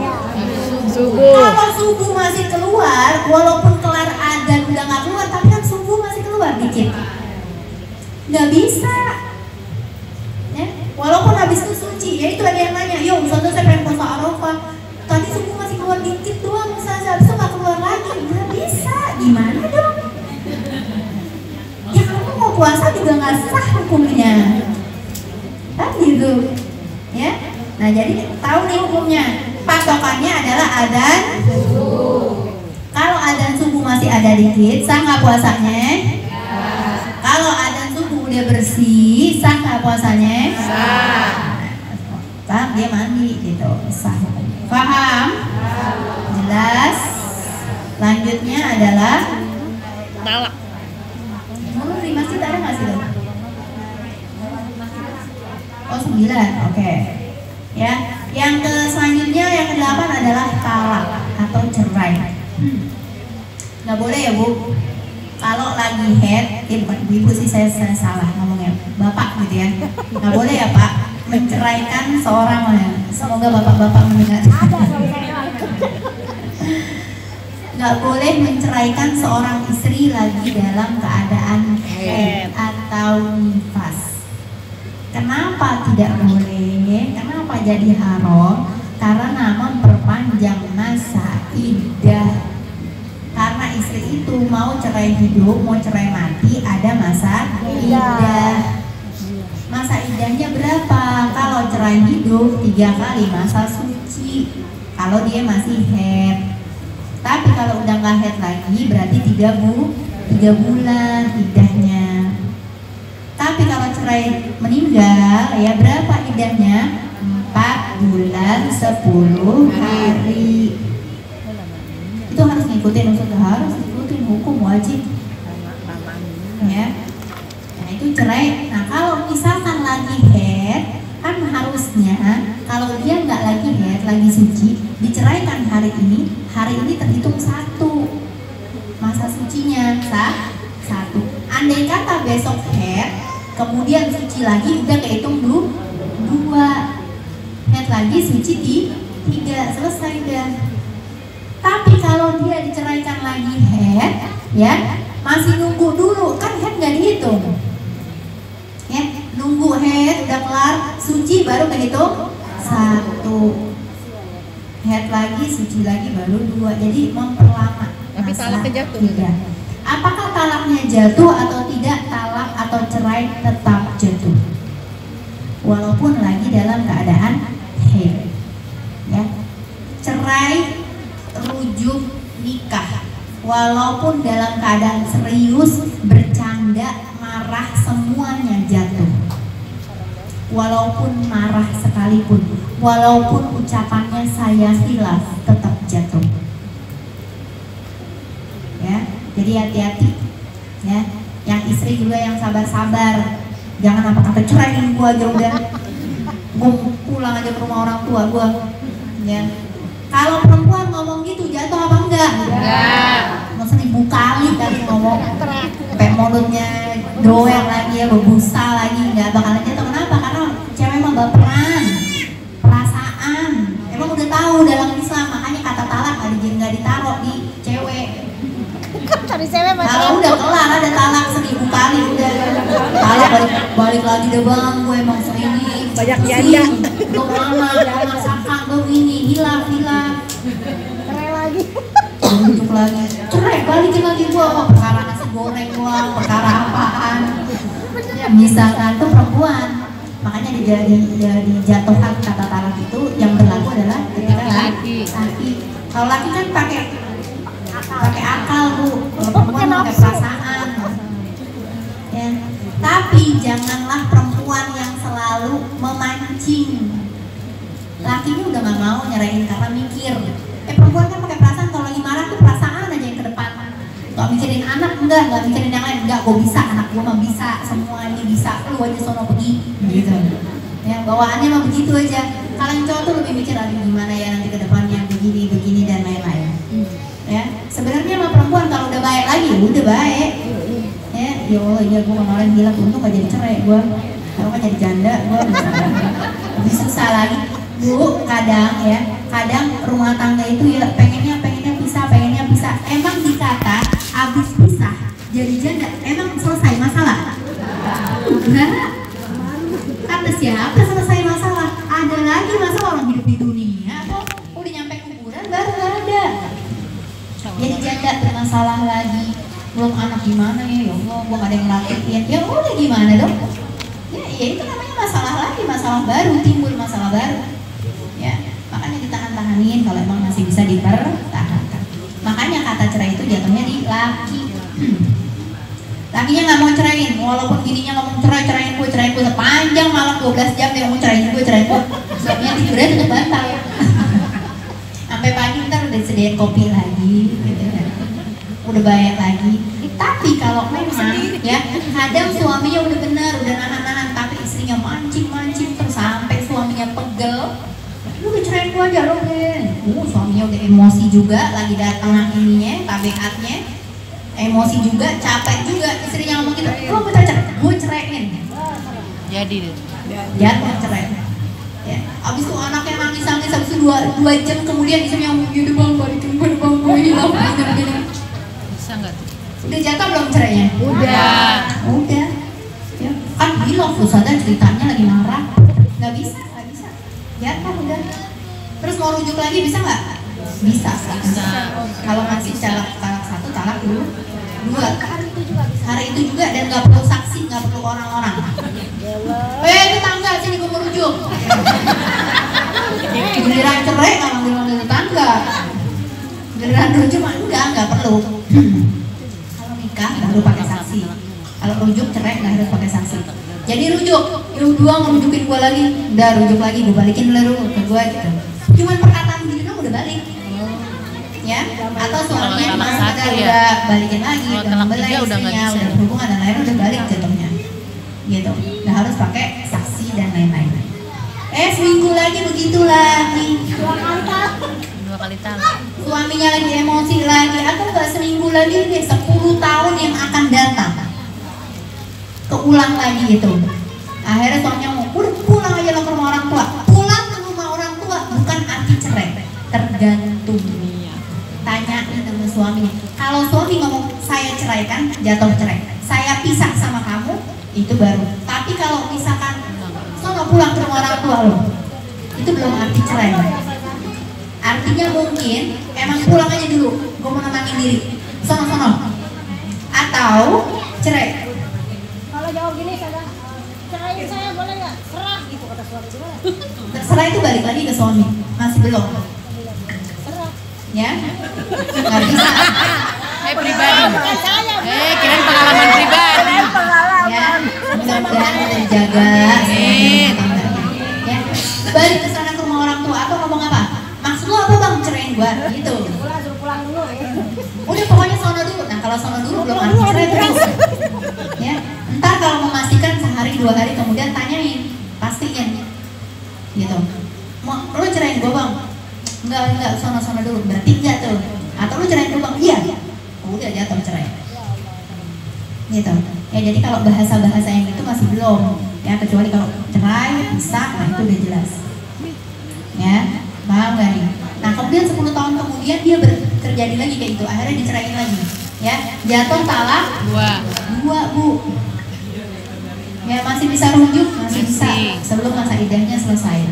Subuh. Kalau subuh masih keluar, walaupun kelar adzan udah nggak keluar, tapi kan subuh masih keluar dikit. Nggak bisa. Ya? Walaupun habis itu suci, ya itu ada yang nanya, yuk Ustazah saya pengen puasa Arafah. Tadi subuh masih keluar dikit doang, Ustazah, habis itu nggak keluar lagi. Nggak bisa, gimana dong? Ya kamu mau puasa juga nggak sah hukumnya. Kan gitu. Ya. Nah jadi tahu nih hukumnya. Patokannya adalah adzan subuh. Kalau adzan subuh masih ada dikit, sah nggak puasanya? Kalau adzan subuh udah bersih, sah nggak puasanya? Sah. Sah, dia mandi gitu, sah. Paham? Jelas? Lanjutnya adalah Talak. dulu di masjid ada nggak sih lo? Oh 9, oke. Ya, yang selanjutnya yang ke-8 adalah talak atau cerai. Nggak boleh ya Bu, kalau lagi head, bukan ibu sih saya salah ngomongnya, bapak gitu ya, nggak boleh ya Pak menceraikan seorang, semoga bapak-bapak mendengar. Nggak boleh menceraikan seorang istri lagi dalam keadaan haid atau nifas. Kenapa tidak boleh? Kenapa jadi haram? Karena memperpanjang masa iddah. Karena istri itu mau cerai hidup, mau cerai mati, ada masa iddah. Masa iddahnya berapa? Kalau cerai hidup 3 kali masa suci. Kalau dia masih haid. Tapi kalau udah nggak haid lagi berarti 3 bulan iddahnya. Tapi kalau cerai meninggal ya berapa iddahnya? 4 bulan 10 hari. Itu harus ngikutin, Ustaz, harus ngikutin hukum wajib. Ya. Nah, itu cerai. Nah, kalau misalkan lagi haid, kan harusnya kalau dia nggak lagi haid, lagi suci, diceraikan hari ini terhitung 1 masa sucinya, sah 1. Andai kata besok haid, kemudian suci lagi, udah kehitung 2. Haid lagi, suci 3, selesai udah. Tapi kalau dia diceraikan lagi haid, ya masih nunggu dulu, kan haid nggak dihitung. Ya, nunggu haid udah kelar, suci baru kehitung 1. Haid lagi, suci lagi baru 2. Jadi memperlama. Tapi talaknya jatuh. Apakah talaknya jatuh atau tidak? Talak atau cerai tetap jatuh. Walaupun lagi dalam keadaan haid. Ya. Cerai rujuk nikah. Walaupun dalam keadaan serius, bercanda, marah, semuanya jatuh. Walaupun marah sekalipun, walaupun ucapannya saya khilaf, tetap jatuh. Ya, jadi hati-hati. Ya, yang istri juga yang sabar-sabar. Jangan apa kata ceraiin gua aja udah. Gua pulang aja ke rumah orang tua gua. Ya. Kalau perempuan ngomong gitu jatuh apa enggak? Enggak. Mau 1000 kali tadi ngomong. Sampai mulutnya doer lagi ya, berbusa lagi, nggak bakalan jatuh. Kenapa? Karena cewek mah baperan, perasaan. Emang udah tahu dalam Islam, makanya kata talak nggak ditaruh di cewek. Kalau udah kelar ada talak 1000 kali udah. Talak balik lagi deh bang, gue emang ini banyak janda. Belum lama, masakan belum ini, hilang. Cerai lagi. Untuk lagi, cerai balikin lagi gua, perkara nasi goreng doang, perkara apaan? Ya, misalkan tuh perempuan, makanya dijatuhkan kata talak itu yang berlaku adalah ketika laki. Kalau laki kan pakai akal Bu, kalau perempuan pakai perasaan. Ya. Tapi janganlah perempuan yang selalu memancing. Lakinya udah nggak mau nyerahin karena mikir. Perempuan kan pakai perasaan, kalau lagi marah tuh perasaan aja yang ke depan. Tuh nggak mikirin anak, nggak mikirin yang lain, nggak, gue bisa, anak gue mah bisa, semuanya bisa, lu aja sono pergi, gitu. Yang bawaannya mah begitu aja. Kalau yang cowok tuh lebih mikir lagi gimana ya nanti ke depannya begini dan lain-lain. Ya, sebenarnya sama perempuan kalau udah baik lagi, udah baik. Ya, ya Allah, ya gue kemarin bilang untung gak jadi cerai gue, kalau kan jadi janda gue lebih susah lagi. Bu, kadang rumah tangga itu ya pengennya pisah. Emang dikata abis pisah jadi janda, emang selesai masalah? Enggak. Kata siapa selesai masalah? Ada lagi masalah, orang hidup di dunia kok udah nyampe kuburan baru ada. Jadi janda bermasalah lagi, belum anak gimana ya Allah, gua gak ada yang ngelakitin. Ya udah gimana dong? Ya itu namanya masalah lagi, masalah baru, timbul masalah baru. Ya, makanya ditahan-tahanin kalau emang masih bisa dipertahankan. Makanya kata cerai itu jatuhnya di laki. Lakinya nggak mau ceraiin, walaupun bininya ngomong cerain gue sepanjang malam 12 jam dia ngomong cerain gue. Suaminya tidurnya tutup bantal. Sampai pagi ntar udah disediain kopi lagi, gitu ya. Udah bayar lagi. Tapi kalau memang ya kadang suaminya udah bener, udah nahan-nahan, tapi istrinya mancing terus sampai suaminya pegel. Lu dicerain gue aja lo Ben. Suaminya udah emosi juga, lagi datang ininya, tabiatnya emosi juga, capek juga, istrinya ngomong gitu, lo mau cerai? Gue ceraiin. Jadi deh. Jatuh cerai. Ya, abis itu anaknya nangis habis itu 2 jam kemudian istrinya ngomong gitu, bang balikin gue bang, gue hilang gini. Bisa nggak tuh? Udah jatuh belum cerainya? Udah. Ya, kan bilang Fusada ceritanya lagi marah, nggak bisa. Jatuh udah. Terus mau rujuk lagi bisa nggak? Bisa. Kalau masih talak 1, talak dulu 2. Hari itu juga dan nggak perlu saksi, nggak perlu orang-orang. Tetangga sini gue mau rujuk. Giliran cerai nggak manggil tetangga. Giliran rujuk mah nggak perlu. Kalau nikah baru pakai saksi. Kalau rujuk cerai nggak harus pakai saksi. Jadi rujuk, lu 2 ngerujukin gue lagi, udah rujuk lagi, gue balikin dulu ke gue gitu. Cuman perkataan gitu dong udah balik. Ya, atau suaminya udah balikin lagi, udah membelai istrinya, udah berhubungan dan lain udah balik jatuhnya. Gitu, udah harus pakai saksi dan lain-lain. Seminggu lagi begitu lagi. 2 kali talak. Suaminya lagi emosi lagi, atau enggak seminggu lagi nih, 10 tahun yang akan datang. Keulang lagi itu. Akhirnya suaminya mau pulang aja ke rumah orang tua. Pulang ke rumah orang tua bukan arti cerai, tergantung. Tanyain sama suaminya. Kalau suami ngomong saya ceraikan, jatuh cerai. Saya pisah sama kamu, itu baru. Tapi kalau misalkan sono pulang ke rumah orang tua lo, itu belum arti cerai. Artinya mungkin emang pulang aja dulu, gue mau nenangin diri. Sono. Atau cerai. Kalau jawab gini saya ceraiin saya boleh nggak? Serah gitu kata suami gimana? Terserah itu balik lagi ke suami, masih belum. Serah. Ya, nggak bisa. Pribadi. Bukan saya. Kirain pengalaman pribadi. Ya, mudah-mudahan udah dijaga. Ya, balik ke sana ke rumah orang tua atau ngomong apa? Maksud lo apa bang ceraiin gua? Gitu. Suruh pulang dulu ya. Udah pokoknya sono dulu. Nah kalau sono dulu belum arti cerai terus. Ya, ntar kalau memastikan sehari 2 hari kemudian tanyain, pastiin. Gitu. Mau lo ceraiin gua bang? Enggak, sono dulu. Berarti enggak tuh. Atau lo ceraiin gua bang? Iya. Udah jatuh cerai. Gitu. Ya jadi kalau bahasa-bahasa yang itu masih belum. Ya kecuali kalau cerai bisa, nah itu udah jelas. Ya, paham gak nih? Nah kemudian 10 tahun kemudian dia terjadi lagi kayak gitu, akhirnya diceraiin lagi. Ya, jatuh talak 2 bu. Ya masih bisa rujuk, masih bisa sebelum masa iddahnya selesai.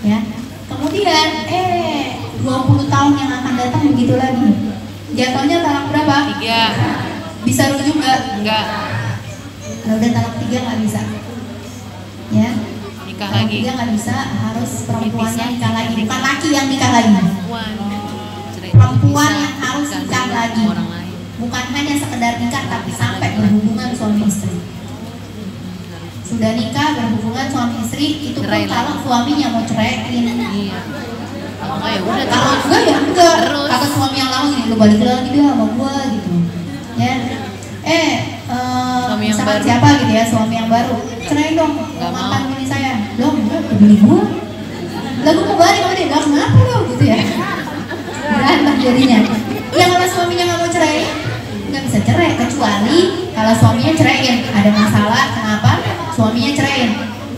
Ya, kemudian 20 tahun yang akan datang begitu lagi. Jatuhnya talak berapa? 3. Bisa rujuk nggak? Enggak. Kalau udah talak 3 nggak bisa. Ya. Nikah Talak lagi. 3 nggak bisa, harus perempuannya nikah lagi, bukan laki yang nikah lagi. Perempuan yang harus nikah lagi. Bukan hanya sekedar nikah tapi sampai berhubungan suami istri. Sudah nikah berhubungan suami istri itu pun kalau suaminya mau ceraiin. Iya. Kalau enggak ya udah Kalau terus. enggak ya enggak. Terus. Kata suami yang lama gini, lu balik lagi dia sama gua gitu. Ya. Suami yang Misalkan baru. siapa gitu ya, suami yang baru, cerai dong, Nggak mau. mantan bini saya. Loh, bini gua. Lagu mau balik sama dia, gak kenapa lo gitu ya. Berantem jadinya. Ya kalau suaminya nggak mau cerai, nggak bisa cerai, kecuali kalau suaminya ceraiin. Ada masalah, kenapa? Suaminya ceraiin.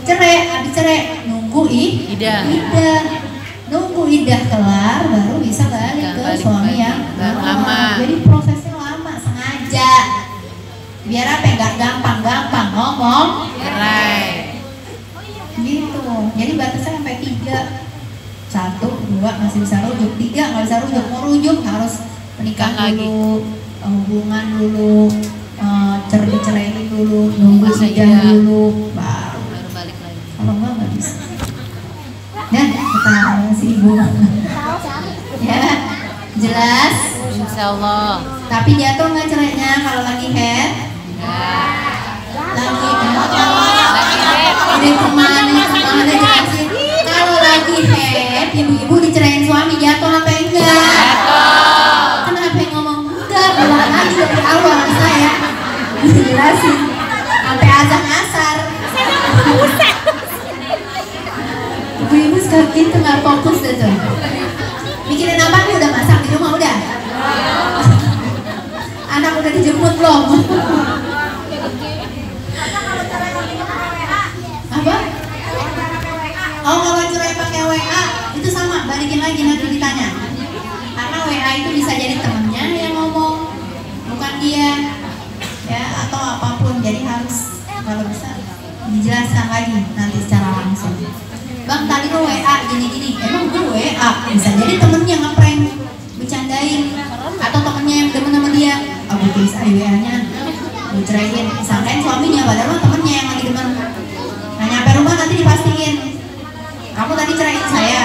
Cerai, habis cerai, nunggu Idah. Nunggu idah kelar, baru bisa balik ke Balik suami lagi. yang Lama. Jadi prosesnya lama, sengaja. Biar apa? Nggak gampang-gampang ngomong. Cerai. Gitu. Jadi batasnya sampai 3. 1, 2 masih bisa rujuk, 3 nggak bisa rujuk. Mau rujuk harus menikah Nikah lagi. dulu, hubungan dulu, diceraiin dulu, nunggu Masa idah iya. dulu, baru. Baru balik lagi. Kalau nggak bisa. Dan kita si ibu. Ya, jelas. Insya Allah. Tapi jatuh nggak cerainya kalau lagi head? Lagi ini kemana jelasin. Kalau lagi head, ibu-ibu dicerain suami jatuh apa enggak? Kenapa ngomong enggak? Ulang lagi dari awal saya dijelasin sampai azan asar. Ibu-ibu sekarang gitu nggak fokus deh tuh. Mikirin apa nih, udah masak di rumah udah? Anak udah dijemput belum? Apa? Oh, kalau cerai pakai WA itu sama, balikin lagi nanti ditanya. Karena WA itu bisa jadi temennya yang ngomong, bukan dia, ya atau apapun. Jadi harus kalau bisa dijelaskan lagi nanti secara langsung. Bang, tadi lo WA gini-gini, emang gue WA bisa jadi temennya ngeprank, bercandain, atau temennya yang demen sama dia. Aku tulis aja WA-nya, gue ceraiin. Sangkain suaminya, padahal lo temennya yang lagi demen. Nah, nyampe rumah nanti dipastiin, kamu tadi ceraiin saya.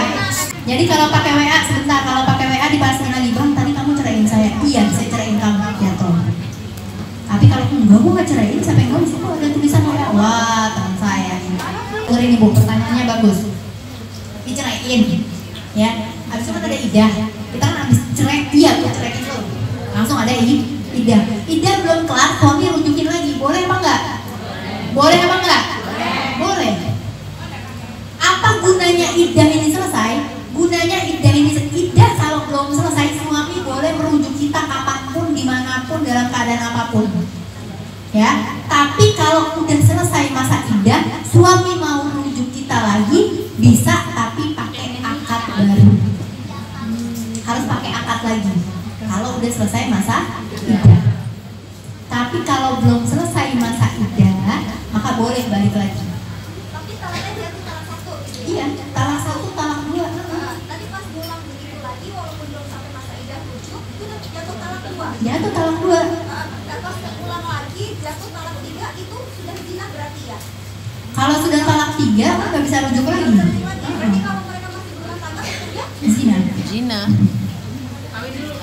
Jadi kalau pakai WA sebentar, kalau pakai WA dipastiin lagi, bang tadi kamu ceraiin saya. Iya, saya ceraiin kamu, ya toh. Tapi kalau enggak, gue nggak ceraiin, siapa yang ngomong? Siapa ada tulisan WA? Wah, teman saya. Ini bu, pertanyaannya bagus. Diceraiin, ya. Habis itu kan ada idah. Kita kan habis cerai, iya gue ceraiin lo. Langsung ada idah. Idah belum kelar, suami rujukin lagi. Boleh apa enggak? Boleh apa enggak? Boleh. Apa gunanya idah ini selesai? Gunanya idah ini kalau belum selesai, suami boleh merujuk kita kapanpun, dimanapun, dalam keadaan apapun. Ya. Tapi kalau udah selesai masa idah, suami mau merujuk kita lagi bisa, tapi pakai akad baru. Harus pakai akad lagi. Kalau udah selesai masa idah. Tapi kalau belum selesai masa idah, maka boleh balik lagi. Tapi talaknya jatuh talak 1. Iya, talak 1, talak 2. Tadi pas ngulang begitu lagi, walaupun belum sampai masa idah rujuk, itu udah jatuh talak 2. Jatuh talak 2. Dan pas ulang lagi, jatuh talak 3, itu sudah zina berarti ya? Kalau sudah talak 3, kan nggak bisa rujuk lagi. Berarti kalau mereka masih berumah tangga, ya? Zina. Zina.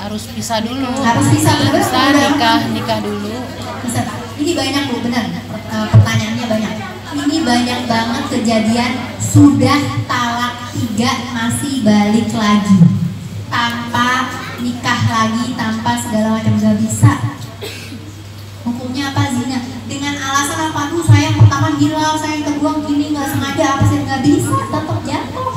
Harus pisah dulu. Harus pisah dulu. Pisah, nikah dulu. Bisa. Ini banyak bu, benar. Pertanyaannya banyak. Ini banyak banget kejadian sudah talak 3 masih balik lagi, tanpa nikah lagi, tanpa segala macam, nggak bisa. Hukumnya apa? Zina. Dengan alasan apa? Tuh saya yang pertama gila, saya yang kedua gini, nggak sengaja apa sih, nggak bisa, tetap jatuh.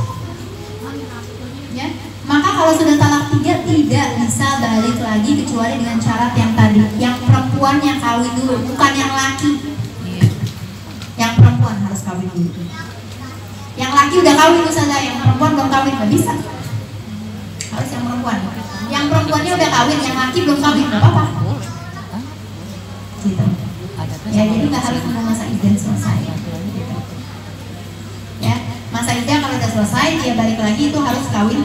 Ya. Maka kalau sudah talak 3 tidak bisa balik lagi kecuali dengan syarat yang tadi, yang perempuan yang kawin dulu, bukan yang laki. Yang perempuan harus kawin dulu. Yang laki udah kawin saja, yang perempuan belum kawin, nggak bisa. Harus yang perempuan. Yang perempuannya udah kawin, yang laki belum kawin, nggak apa-apa. Gitu. Ya, jadi nggak harus menunggu masa idah selesai. Gitu. Ya, masa idah kalau udah selesai dia balik lagi, itu harus kawin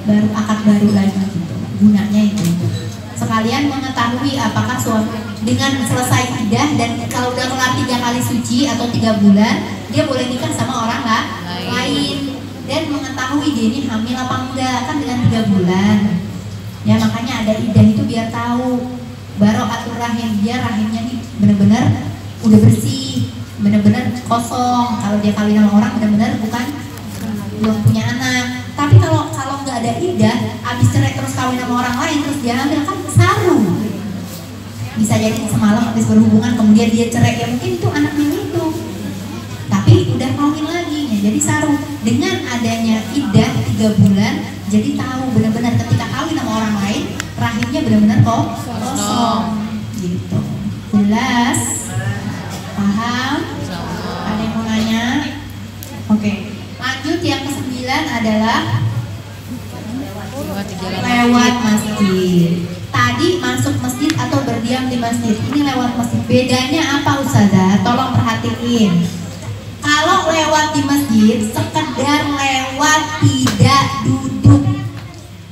baru, akad baru lagi. Gitu. Gunanya itu. Sekalian mengetahui apakah suami dengan selesai idah dan kalau udah kelar 3 kali suci atau 3 bulan, dia boleh nikah sama orang lain. Dan mengetahui dia ini hamil apa enggak, kan dengan 3 bulan. Ya, makanya ada idah itu biar tahu. Barakatur rahim, dia rahimnya nih benar-benar udah bersih, benar-benar kosong. Kalau dia kawin sama orang benar-benar belum punya anak. Tapi kalau nggak ada idah, abis cerai terus kawin sama orang lain terus dia hamil, kan saru. Bisa jadi semalam habis berhubungan kemudian dia cerai, ya mungkin itu anaknya itu. Tapi udah kawin lagi ya, jadi saru. Dengan adanya iddah 3 bulan, jadi tahu benar-benar ketika kawin sama orang lain, rahimnya benar-benar kosong. Gitu. Jelas? Paham? Ada yang mau nanya? Oke. Lanjut yang ke-9 adalah lewat masjid. Tadi masuk masjid atau berdiam di masjid. Ini lewat masjid. Bedanya apa Ustazah? Tolong perhatiin. Kalau lewat di masjid, sekedar lewat, tidak duduk.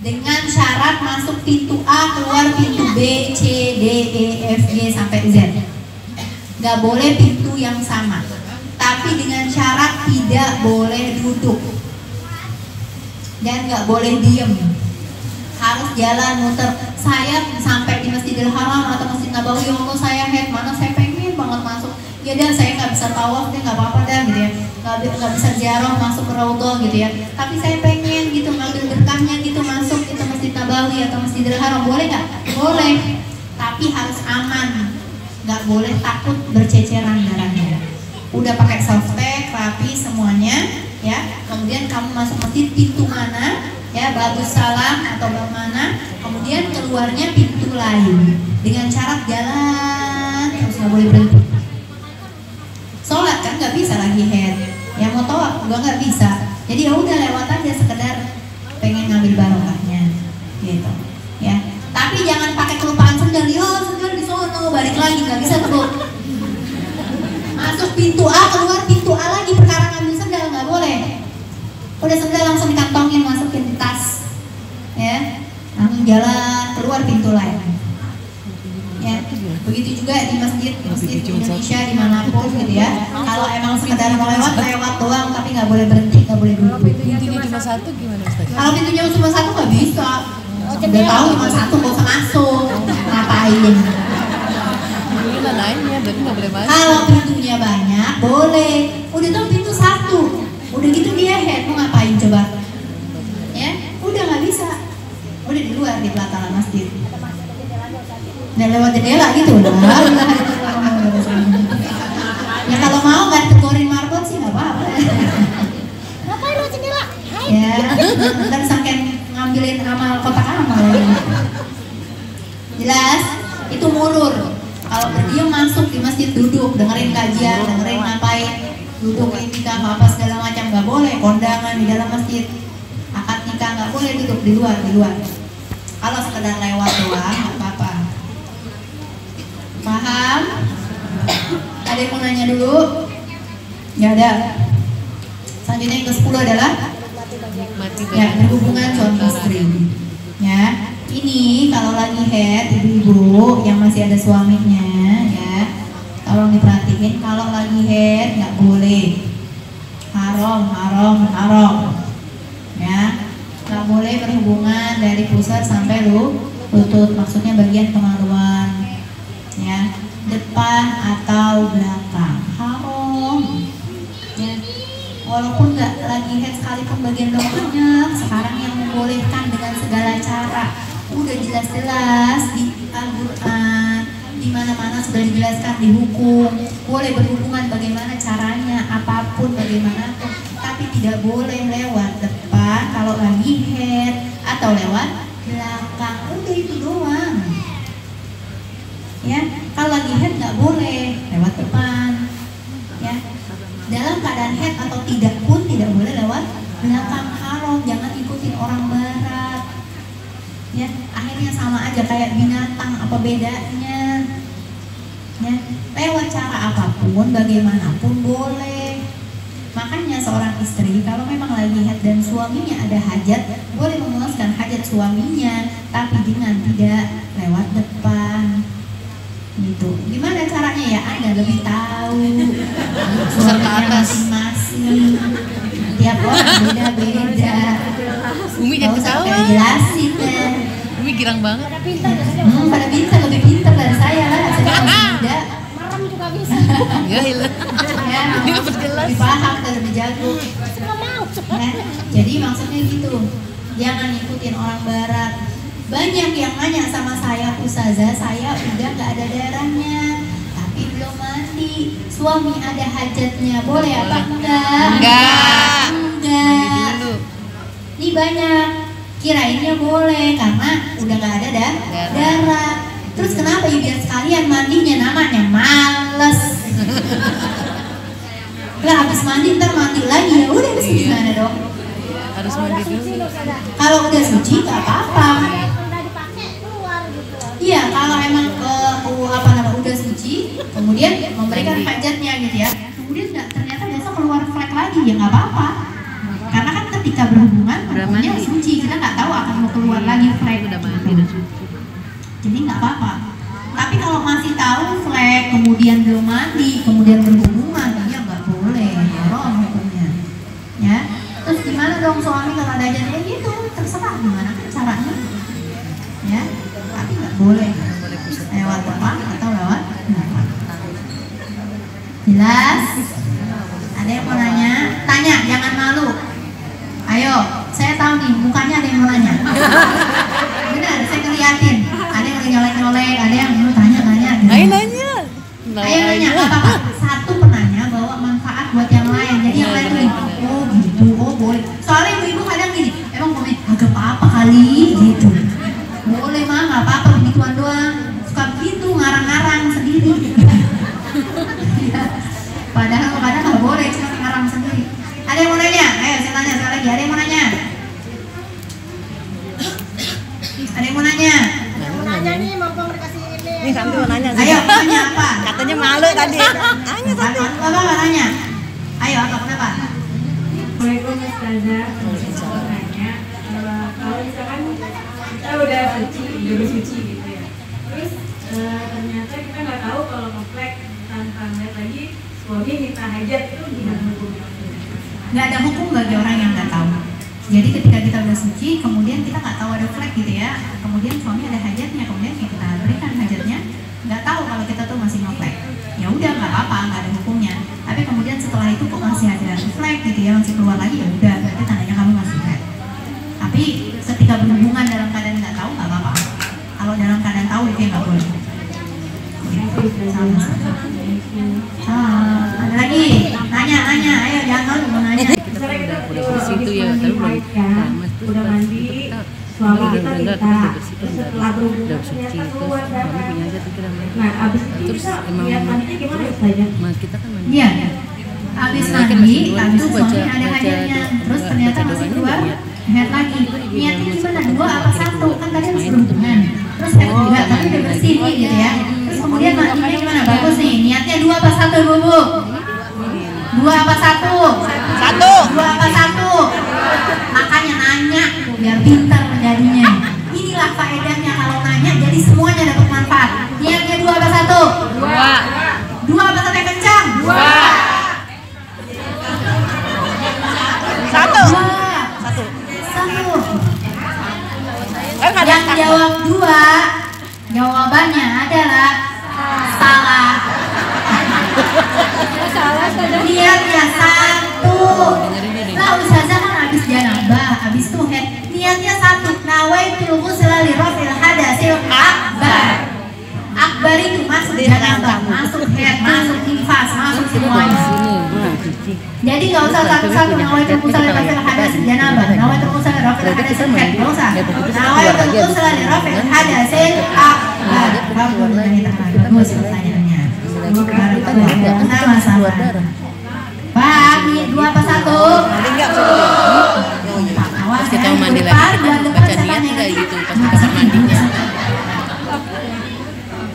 Dengan syarat masuk pintu A, keluar pintu B, C, D, E, F, G sampai Z. Gak boleh pintu yang sama. Tapi dengan syarat tidak boleh duduk. Dan gak boleh diem. Harus jalan muter. Saya sampai di Masjidil Haram atau Masjid Nabawi, ya Allah saya head, mana saya pengen banget masuk. Ya dan saya nggak bisa tawaf deh, nggak apa-apa dah gitu ya. Nggak bisa ziarah masuk ke Raudhah gitu ya. Tapi saya pengen gitu ngambil berkahnya gitu masuk itu Masjid Nabawi atau Masjidil Haram, boleh nggak? Boleh. Tapi harus aman. Nggak boleh takut berceceran darahnya. Udah pakai softtek, rapi semuanya ya. Kemudian kamu masuk masjid pintu mana? Ya, bagus salam atau bagaimana, kemudian keluarnya pintu lain dengan syarat jalan terus nggak boleh berhenti. Sholat kan nggak bisa lagi head, ya mau tawaf juga nggak bisa. Jadi ya udah lewat aja sekedar pengen ngambil barokahnya, gitu. Ya, tapi jangan pakai kelupaan sendal. Yo sendal di sono balik lagi nggak bisa tuh. Masuk pintu A keluar pintu A lagi perkara ngambil sendal nggak boleh. Udah sendal langsung dikantongin masukin di tas, ya langsung jalan keluar pintu lain, ya begitu juga di masjid Indonesia dimanapun gitu ya. Kalau emang sekedar mau lewat doang tapi nggak boleh berhenti, nggak boleh duduk. Pintunya cuma satu gimana Ustaz? Kalau pintunya cuma satu nggak bisa, udah tahu cuma satu nggak usah masuk, ngapain? Ini lainnya berarti nggak boleh masuk. Kalau pintunya banyak boleh, udah tahu pintu satu. Udah gitu dia head, mau ngapain coba? Ya, udah nggak bisa. Udah di luar di pelataran masjid. Dan lewat jendela gitu lah. Ya kalau mau nggak ditegurin marbot sih nggak apa-apa. Ngapain lo jendela? Ya, ntar sampai ngambilin amal kotak amal. Jelas? Itu murur. Kalau berdiam masuk di masjid duduk, dengerin kajian, dengerin ngapain. Duduk nikah apa segala macam nggak boleh, kondangan di dalam masjid, akad nikah nggak boleh duduk di luar. Kalau sekedar lewat doang nggak apa-apa. Paham? Ada yang mau nanya dulu? Ya ada. Selanjutnya yang ke-10 adalah ya berhubungan suami istri. Ya, ini kalau lagi head ibu-ibu yang masih ada suaminya ya. Tolong diperhatiin, kalau lagi head nggak boleh, haram, ya, nggak boleh berhubungan dari pusat sampai lutut, maksudnya bagian kemaluan, ya, depan atau belakang, haram, ya, walaupun nggak lagi head sekalipun bagian belakangnya, sekarang yang membolehkan dengan segala cara, udah jelas-jelas di Al-Quran. Di mana-mana sudah dijelaskan di hukum, boleh berhubungan bagaimana caranya, apapun bagaimana, tapi tidak boleh lewat depan kalau lagi head atau lewat belakang. Udah itu doang. Ya, kalau lagi head nggak boleh lewat depan. Ya, dalam keadaan head atau tidak pun tidak boleh lewat belakang, haram. Jangan ikutin orang barat. Ya, akhirnya sama aja kayak binatang, apa bedanya? Ya, lewat cara apapun, bagaimanapun boleh. Makanya seorang istri kalau memang lagi head dan suaminya ada hajat, boleh memuaskan hajat suaminya, tapi dengan tidak lewat depan. Gitu. Gimana caranya ya? Anda lebih tahu. Suaminya masing-masing. Tiap orang beda-beda. Umi Gak jadi usah tahu. kayak jelasin deh. Umi girang banget. Pada pintar gak sih? Pada pintar, lebih pintar dari saya lah. Saya masih muda. Maram juga bisa. Ya hilang. Ya, lebih paham dan lebih jago. Semua mau. Ya, jadi maksudnya gitu. Jangan ikutin orang barat. Banyak yang nanya sama saya, Ustazah, saya udah nggak ada darahnya, tapi belum mandi. Suami ada hajatnya, boleh apa enggak? Enggak. Enggak. Dulu. Ini banyak kirainnya boleh karena udah nggak ada darah. Terus kenapa ya biar sekalian mandinya, namanya males. Lah habis mandi ntar mandi lagi ya udah terus gimana dong? Harus mandi dulu. Kalau udah suci nggak apa-apa. Iya, kalau emang udah suci, kemudian memberikan hajatnya gitu ya. Kemudian ternyata besok keluar flek lagi ya nggak apa-apa. Karena kan ketika berhubungan, tentunya suci, kita nggak tahu akan mau keluar lagi flek. Udah mandi, udah suci. Jadi nggak apa-apa. Tapi kalau masih tahu flek, kemudian belum mandi, kemudian berhubungan, ya nggak boleh, haram hukumnya. Ya. Terus gimana dong suami kalau ada hajatnya gitu? Terserah gimana kan caranya. Ya. Tapi nggak boleh lewat apa atau lewat apa. Jelas? Ada yang mau nanya? Tanya, jangan malu. Ayo, saya tahu nih mukanya ada yang mau nanya. Benar, saya ngeliatin. Ada yang nyolek-nyolek, ada yang tanya. Gitu. Ayo nanya. Ayo nanya, nggak apa-apa. Satu penanya bawa manfaat buat yang lain. Jadi yang lain tuh, oh gitu, oh boleh. Soalnya ibu-ibu kadang gini, emang komen agak apa-apa kali gitu. Boleh mah, nggak apa-apa begituan doang. Suka begitu ngarang-ngarang sendiri. Ya. Padahal nggak boleh, cuma ngarang sendiri. Ada yang mau nanya? Ayo saya tanya sekali lagi. Ada yang mau nanya? Ada yang mau nanya? Nanya nih, mumpung dikasih ini. Nih kami mau nanya. Ayo nanya apa? Katanya malu tadi. Nanya tadi. Apa nanya? Ayo apa kenapa? Assalamualaikum Ustazah. Saya mau nanya, kalau misalkan kita udah suci gitu ya, terus ternyata kita nggak tahu kalau ngeflek tanpa ngeliat lagi suami minta hajat, itu gimana hukumnya? Nggak ada hukum bagi orang yang nggak tahu. Jadi ketika kita udah suci, kemudian kita nggak tahu ada flek gitu ya, kemudian suami ada hajatnya, kemudian kita berikan hajatnya, nggak tahu kalau kita tuh masih ngeflek, ya udah nggak apa-apa, nggak ada hukumnya. Tapi kemudian setelah itu kok masih ada flek gitu ya, masih keluar lagi, ya udah berarti tandanya kamu masih flek. Tapi ketika berhubungan dalam keadaan nggak tahu nggak apa-apa. Kalau dalam keadaan tahu itu yang nggak boleh. Ada lagi? Nanya, ayo jangan mau nanya. Misalnya kita udah bersih tuh ya, tapi belum udah mandi, suami kita minta, terus setelah berhubungan ternyata keluar darah. punya aja tuh kita mandi. Nah, abis itu Terus kita emang lihat mandinya gimana Ustazah? kita kan mandi. Iya. Habis mandi, habis suami ada hajatnya, terus ternyata masih keluar head lagi. Niatnya gimana? 2 apa 1? Kan tadi harus berhubungan. Terus head juga, tapi udah bersih nih gitu ya. Terus kemudian mandinya gimana? Bagus nih. Niatnya 2 apa 1 Bu? 2 apa 1? 2 apa 1? Makanya nanya biar pintar menjadinya. Inilah faedahnya kalau nanya, jadi semuanya dapat manfaat. Niatnya 2 apa 1? 2 apa 1 yang kencang? 2. 1. Yang jawab 2, jawabannya adalah salah. Niatnya 1. Lah Ustazah kan habis janabah, habis tuh head. Niatnya 1. Nawaitul ghusla li rafil hadasil akbar. Akbar itu masuk janabah, masuk head, masuk nifas, masuk semuanya. Jadi nggak usah satu-satu nawaitul ghusla li rafil hadasil janabah, nawaitul ghusla li rafil hadasil head, nggak usah. Nawaitul ghusla li rafil hadasil akbar. Bagus pertanyaannya. Sama-sama. Pak, 2 apa 1? Pas kita mau mandi lagi, baca niat enggak gitu pas kita mandinya.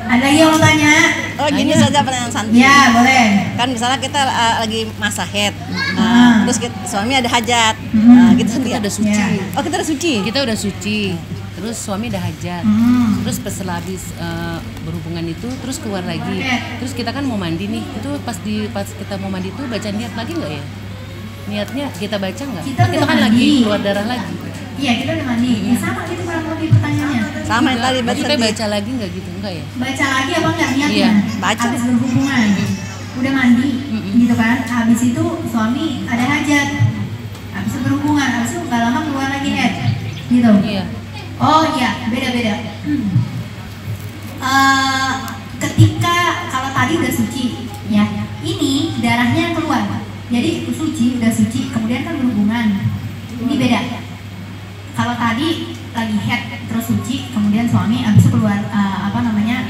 Ada lagi yang mau tanya? Oh gini saja pertanyaan Santi. Ya boleh. Kan misalnya kita lagi masa head, terus suami ada hajat, gitu Santi. Kita udah suci. Ya. Oh kita udah suci. Kita udah suci. Terus suami udah hajat. Terus setelah habis berhubungan itu terus keluar lagi. Terus kita kan mau mandi nih. Itu pas kita mau mandi itu baca niat lagi nggak ya? Niatnya kita baca nggak? Kita kan lagi keluar darah lagi. Iya kita udah mandi. Ya sama gitu kurang lebih pertanyaannya. Sama yang tadi baca. Kita baca lagi nggak gitu enggak ya? Baca lagi apa enggak niatnya? Iya, baca. Habis berhubungan, udah mandi, gitu kan? Habis itu suami ada hajat, habis berhubungan, habis itu nggak lama keluar lagi head, gitu. Iya. Oh iya, beda ketika kalau tadi udah suci, ya, ini darahnya keluar, jadi itu suci, udah suci, kemudian kan berhubungan, ini beda. Kalau tadi lagi head terus suci, kemudian suami abis itu keluar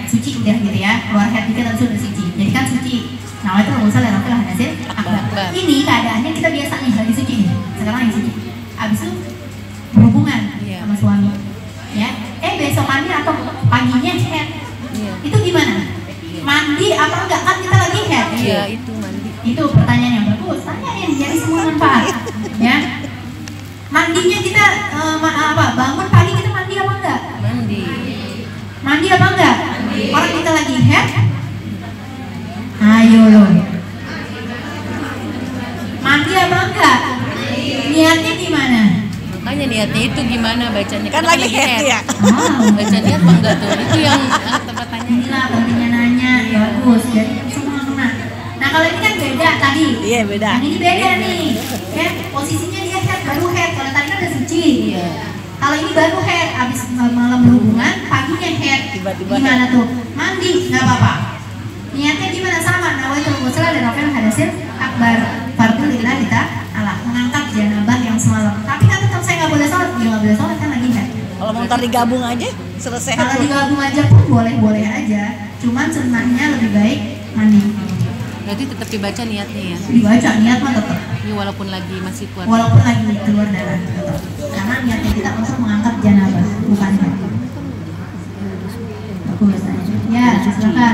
suci udah gitu ya, keluar head dikit abis itu udah suci, jadi kan suci. Nah itu nggak usah lewat hasil akbar. Ini keadaannya kita biasa nih lagi suci nih, sekarang lagi suci, abis itu berhubungan sama suami, ya. Besokannya atau paginya head, itu gimana? Mandi apa enggak, kan kita lagi head? Iya itu mandi. Itu pertanyaan yang bagus, tanyain jadi semua manfaat, ya. Mandinya kita bangun pagi kita mandi apa enggak? Mandi apa enggak? Orang kita lagi head, ayo loh, mandi apa enggak? Niatnya gimana? Makanya niatnya itu gimana bacanya? Kan lagi head ya. Baca niat apa enggak tuh? Itu yang tempat tanya. Inilah pentingnya nanya, ya bagus, jadi semua kena. Nah kalau ini kan beda tadi. Iya beda. Yang ini beda nih, ya posisinya dia head baru head. Kalau tadi kan udah suci. Iya. Kalau ini baru head, abis malam berhubungan, paginya head. Tiba-tiba gimana tuh? Mandi, nggak apa-apa. Niatnya gimana? Sama. Nawaitul ghusla dan rafil hadasil akbar. Fardulillah kita Allah mengangkat janabah yang semalam. Tapi kan tetap saya nggak boleh sholat. Ya nggak boleh sholat kan lagi head. Kalau mau ntar digabung aja selesai. Kalau digabung aja pun boleh-boleh aja. Cuman sunnahnya lebih baik mandi. Berarti tetap dibaca niatnya ya. Dibaca niat mah tetap. Ini walaupun lagi masih kuat. Walaupun lagi keluar darah. Tetap. Karena niatnya kita untuk mengangkat janabah, bukan head. Bagus. Ya, silakan. Nah,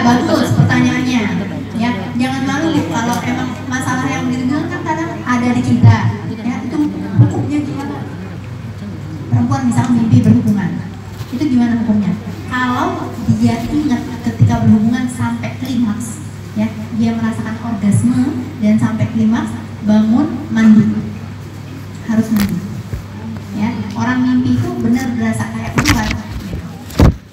bagus pertanyaannya. Ya, jangan malu kalau emang masalah yang dirinya kan kadang ada di kita. Ya, itu hukumnya gimana? Perempuan misalnya mimpi berhubungan, itu gimana hukumnya? Kalau dia ingat ketika berhubungan sampai klimaks, ya, dia merasakan orgasme dan sampai klimaks, bangun mandi, harus mandi. Ya, orang mimpi itu benar berasa kayak keluar,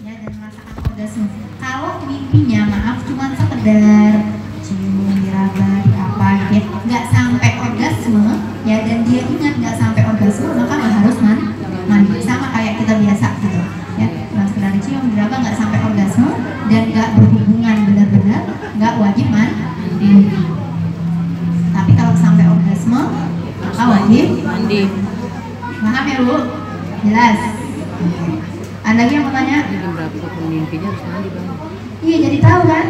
ya, dan merasakan orgasme. Kalau mimpinya maaf cuma sekedar cium, diraba, di apa, gitu, nggak sampai orgasme, ya, dan dia ingat nggak sampai orgasme, maka nggak harus mandi. Sama kayak kita biasa gitu, ya, cuma sekedar cium, diraba, nggak sampai orgasme dan nggak berhubungan benar-benar, nggak wajib mandi. Tapi kalau sampai orgasme, maka wajib Mandi. Paham ya Bu? Jelas? Ada lagi yang mau tanya? Jadi berapa pun mimpinya harus mandi bang. Iya jadi tahu kan?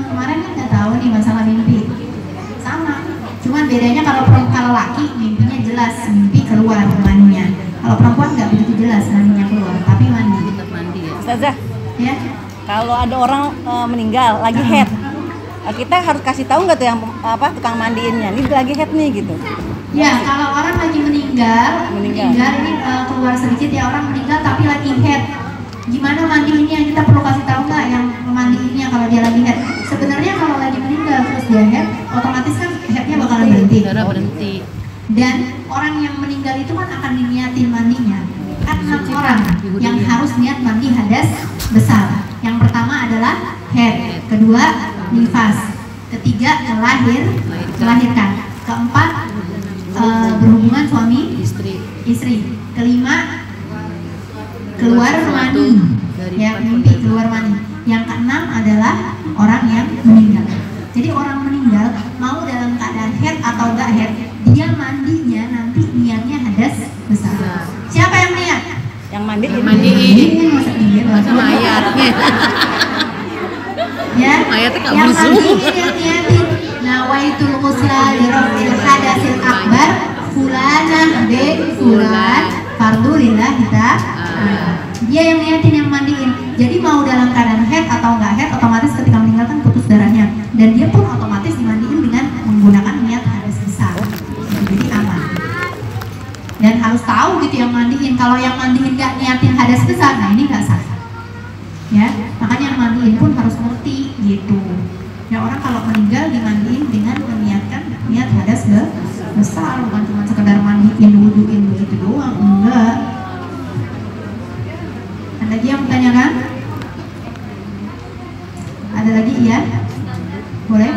Kemarin kan nggak tahu nih masalah mimpi. Sama. Cuman bedanya kalau laki mimpinya jelas, mimpi keluar maninya. Kalau perempuan nggak begitu jelas maninya keluar, tapi mandi. Tetap mandi ya. Ustazah, Ya? kalau ada orang meninggal lagi head, kita harus kasih tahu nggak tuh yang tukang mandiinnya, ini lagi head nih gitu. Ya, kalau orang lagi meninggal ini keluar sedikit ya, orang meninggal tapi lagi head. Gimana mandiinnya? Kita perlu kasih tahu nggak yang mandiinnya kalau dia lagi head? Sebenarnya kalau lagi meninggal terus dia head, otomatis kan headnya bakalan berhenti. Darah berhenti. Dan orang yang meninggal itu kan akan diniatin mandinya. Kan 6 orang yang harus niat mandi hadas besar. Yang pertama adalah head, kedua nifas, ketiga melahirkan, keempat berhubungan suami istri, kelima keluar mani, ya, mimpi keluar mani. Yang keenam adalah orang yang meninggal. Jadi orang meninggal mau dalam keadaan head atau enggak head, dia mandinya nanti niatnya hadas besar. Siapa yang niat? Yang mandiin. Ini masa dia Masa mayat. Ya, Mayatnya nggak yang busuk. mandiin yang niatin. Nawaitul ghusla li raf'il hadasil akbar fulanah bin fulan fardulillah kita. Dia yang niatin, yang mandiin. Jadi mau dalam keadaan head atau enggak head, otomatis ketika meninggal kan putus darahnya, dan dia pun otomatis dimandiin dengan menggunakan niat hadas besar. Jadi aman. Dan harus tahu gitu yang mandiin. Kalau yang mandiin nggak niatin hadas besar, nah ini nggak sah. Ya, makanya yang mandiin pun harus ngerti gitu. Ya, orang kalau meninggal dimandiin dengan meniatkan niat hadas besar, bukan cuma sekedar mandiin, wuduin begitu doang, enggak. Ada lagi yang bertanyakan? Ada lagi ya? Boleh?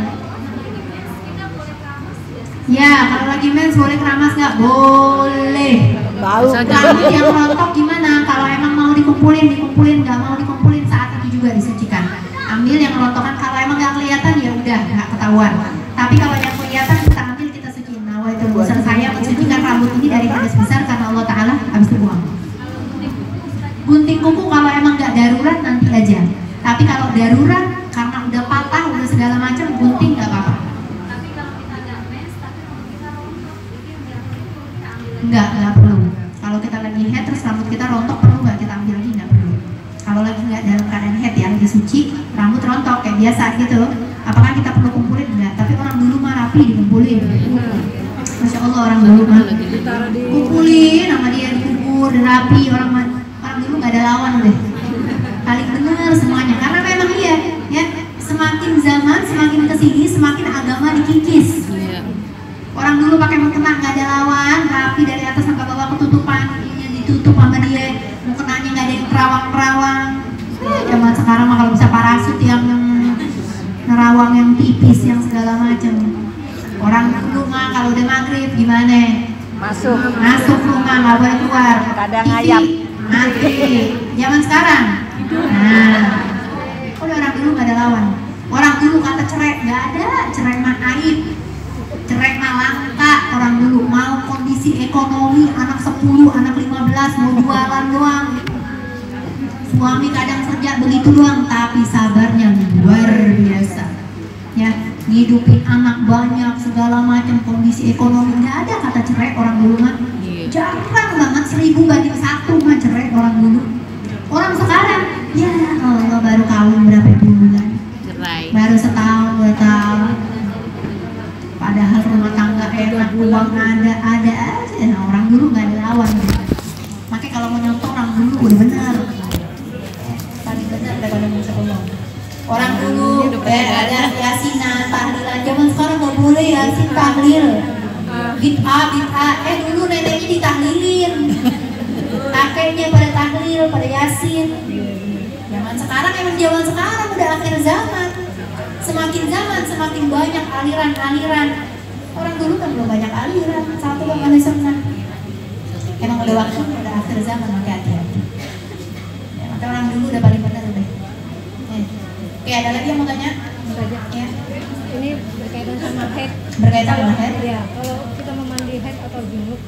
Ya, kalau lagi mens boleh keramas nggak? Boleh. Bau. Rambut yang rontok gimana? Kalau emang mau dikumpulin, nggak mau dikumpulin saat ketahuan. Tapi kalau yang kelihatan kita ambil, kita suciin. Nah, itu urusan saya mensucikan rambut ini dari hadas besar karena Allah Ta'ala, habis itu buang. Gunting kuku kalau emang nggak darurat nanti aja. Tapi kalau darurat karena udah patah, udah segala macam, gunting nggak apa-apa. Nggak perlu. Kalau kita lagi head terus rambut kita rontok, perlu nggak kita ambil lagi? Nggak perlu. Kalau lagi nggak dalam keadaan head ya, lagi suci, rambut rontok kayak biasa gitu, apakah kita perlu kumpulin? Enggak. Tapi orang dulu mah rapi dikumpulin. Masya Allah, orang dulu mah kumpulin sama dia, dikubur, rapi. Orang dulu nggak ada lawan deh. Paling bener semuanya. Karena memang iya, ya semakin zaman semakin kesini semakin agama dikikis. Orang dulu pakai mukena nggak ada lawan, rapi dari atas sampai bawah, ketutupan, ini ditutup sama dia, mukenanya nggak ada yang kerawang-kerawang. Zaman sekarang mah kalau bisa parasut yang nerawang yang tipis yang segala macam. Orang dulu mah kalau udah maghrib gimana? Masuk rumah nggak boleh keluar. Kadang TV ngayap. mati. Zaman sekarang, nah, orang dulu nggak ada lawan. Orang dulu kata cerai nggak ada, cerai mah aib. Cerai mah langka. Orang dulu mau kondisi ekonomi, anak 10, anak 15 mau jualan doang, suami kadang kerja begitu doang, tapi sabarnya luar biasa ya, ngidupin anak banyak segala macam, kondisi ekonomi nggak ada kata cerai orang dulu mah. Jarang banget, 1000 banding 1 mah cerai orang dulu. Orang sekarang ya Allah baru kawin berapa bulan, baru setahun 2 tahun, padahal rumah tangga enak, uang ada aja. Nah, orang dulu nggak ada lawan gitu. Makanya kalau mau nyontoh orang dulu udah benar, paling benar daripada ngomong. Orang dulu ada yasinan, tahlilan. Zaman sekarang nggak boleh yasin tahlil, bid'ah. Dulu neneknya ditahlilin, kakeknya pada tahlil, pada yasin. Zaman sekarang emang zaman sekarang udah akhir zaman. Semakin zaman semakin banyak aliran-aliran. Orang dulu kan belum banyak aliran, satu bang ada sunnah. Emang udah waktu, udah akhir zaman, maka hati-hati. Ya, maka orang dulu udah paling benar udah. Oke, ada lagi yang mau tanya? Ya. Ini berkaitan sama head. Berkaitan sama head? Ya, kalau kita memandi head atau junub,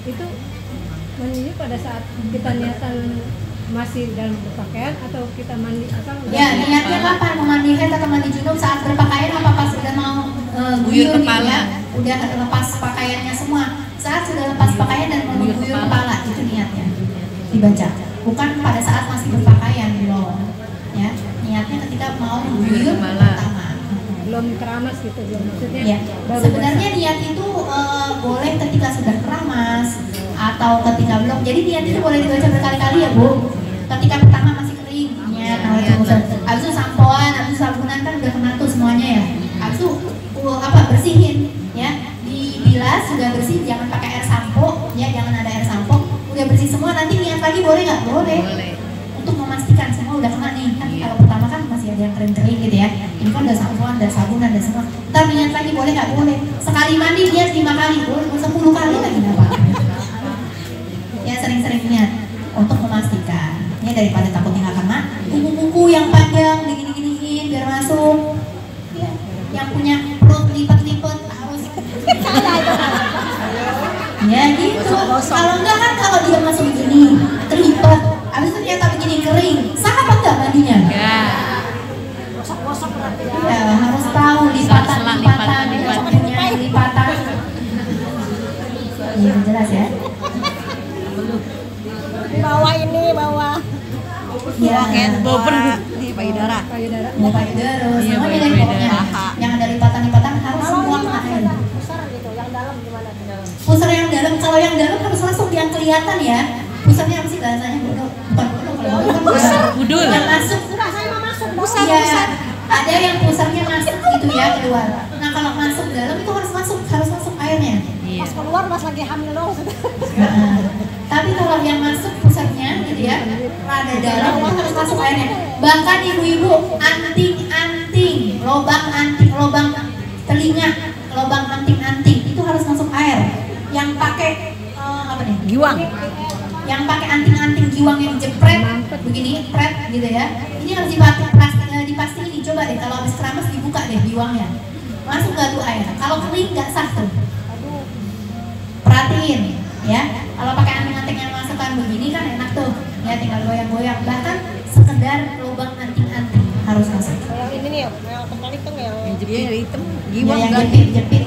itu mandi pada saat kita niatan masih dalam berpakaian atau kita mandi asal? Ya, niatnya kapan mau mandi head atau mandi junub? Saat berpakaian apa pas udah mau guyur kepala? Gitu ya? Udah lepas pakaiannya semua. Saat sudah lepas pakaian dan mau guyur kepala, itu niatnya dibaca. Bukan pada saat masih berpakaian belum. Ya, niatnya ketika mau guyur pertama. Belum keramas gitu, belum maksudnya. Ya, sebenarnya niat itu boleh ketika sudah keramas atau ketika belum. Jadi niat itu boleh dibaca berkali-kali ya Bu. Ketika pertama masih kering, niat. Habis itu sampoan, habis itu sabunan kan udah kena tuh semuanya ya. Habis itu bersihin ya. Dibilas sudah bersih, jangan pakai air sampo ya, jangan ada air sampo. Udah bersih semua, nanti niat lagi boleh nggak? Boleh. Untuk memastikan semua udah kena nih. Kan kalau pertama kan masih ada yang kering-kering gitu ya. Ini kan udah sampoan, udah sabunan, udah semua. Ntar niat lagi boleh nggak? Boleh. Sekali mandi niat 5 kali, boleh 10 kali lagi nggak apa? Ya sering-sering niat untuk memastikan. Ini daripada takutnya nggak kena. Kuku-kuku yang panjang digini-giniin biar masuk. Ya. Yang punya perut lipat-lipat harus. Ya gitu. Kalau enggak kan kalau dia masih begini terlipat, habis itu ternyata begini kering, sah apa enggak mandinya? Ya. Gosok-gosok berarti ya. Ya harus tahu lipatan. Iya jelas ya. Bawa ini, bawa. Ya. Bober di payudara. Payudara. Mau payudara, Iya, semuanya payudara. deh pokoknya. Yang ada lipatan-lipatan harus semua kena air. Pusar gitu, yang dalam gimana? Pusar yang dalam, kalau yang dalam harus langsung yang kelihatan ya. Pusarnya apa sih bahasanya? Bukan kalau Pusar, budul. Yang masuk. Saya mau masuk. Iya, ada yang pusarnya masuk gitu ya keluar. Nah kalau masuk dalam itu harus masuk airnya. Iya. Pas keluar pas lagi hamil dong. Nah, tapi kalau yang masuk pusatnya gitu ya, rada dalam itu harus masuk airnya. Bahkan ibu-ibu anting-anting, lobang telinga, lobang anting-anting itu harus masuk air. Yang pakai apa nih? Giwang. Yang pakai anting-anting giwang yang jepret begini, pret gitu ya. Ini Ini harus dipastiin nih, coba deh kalau habis keramas dibuka deh giwangnya. Masuk nggak tuh air? Kalau kering nggak sah tuh. Perhatiin ya. Kalau pakai anting-anting yang masukkan begini kan enak tuh. Ya tinggal goyang-goyang. Bahkan sekedar lubang anting-anting harus masuk. Yang ini nih, yang kembali tuh yang hitam Ya, yang jepit.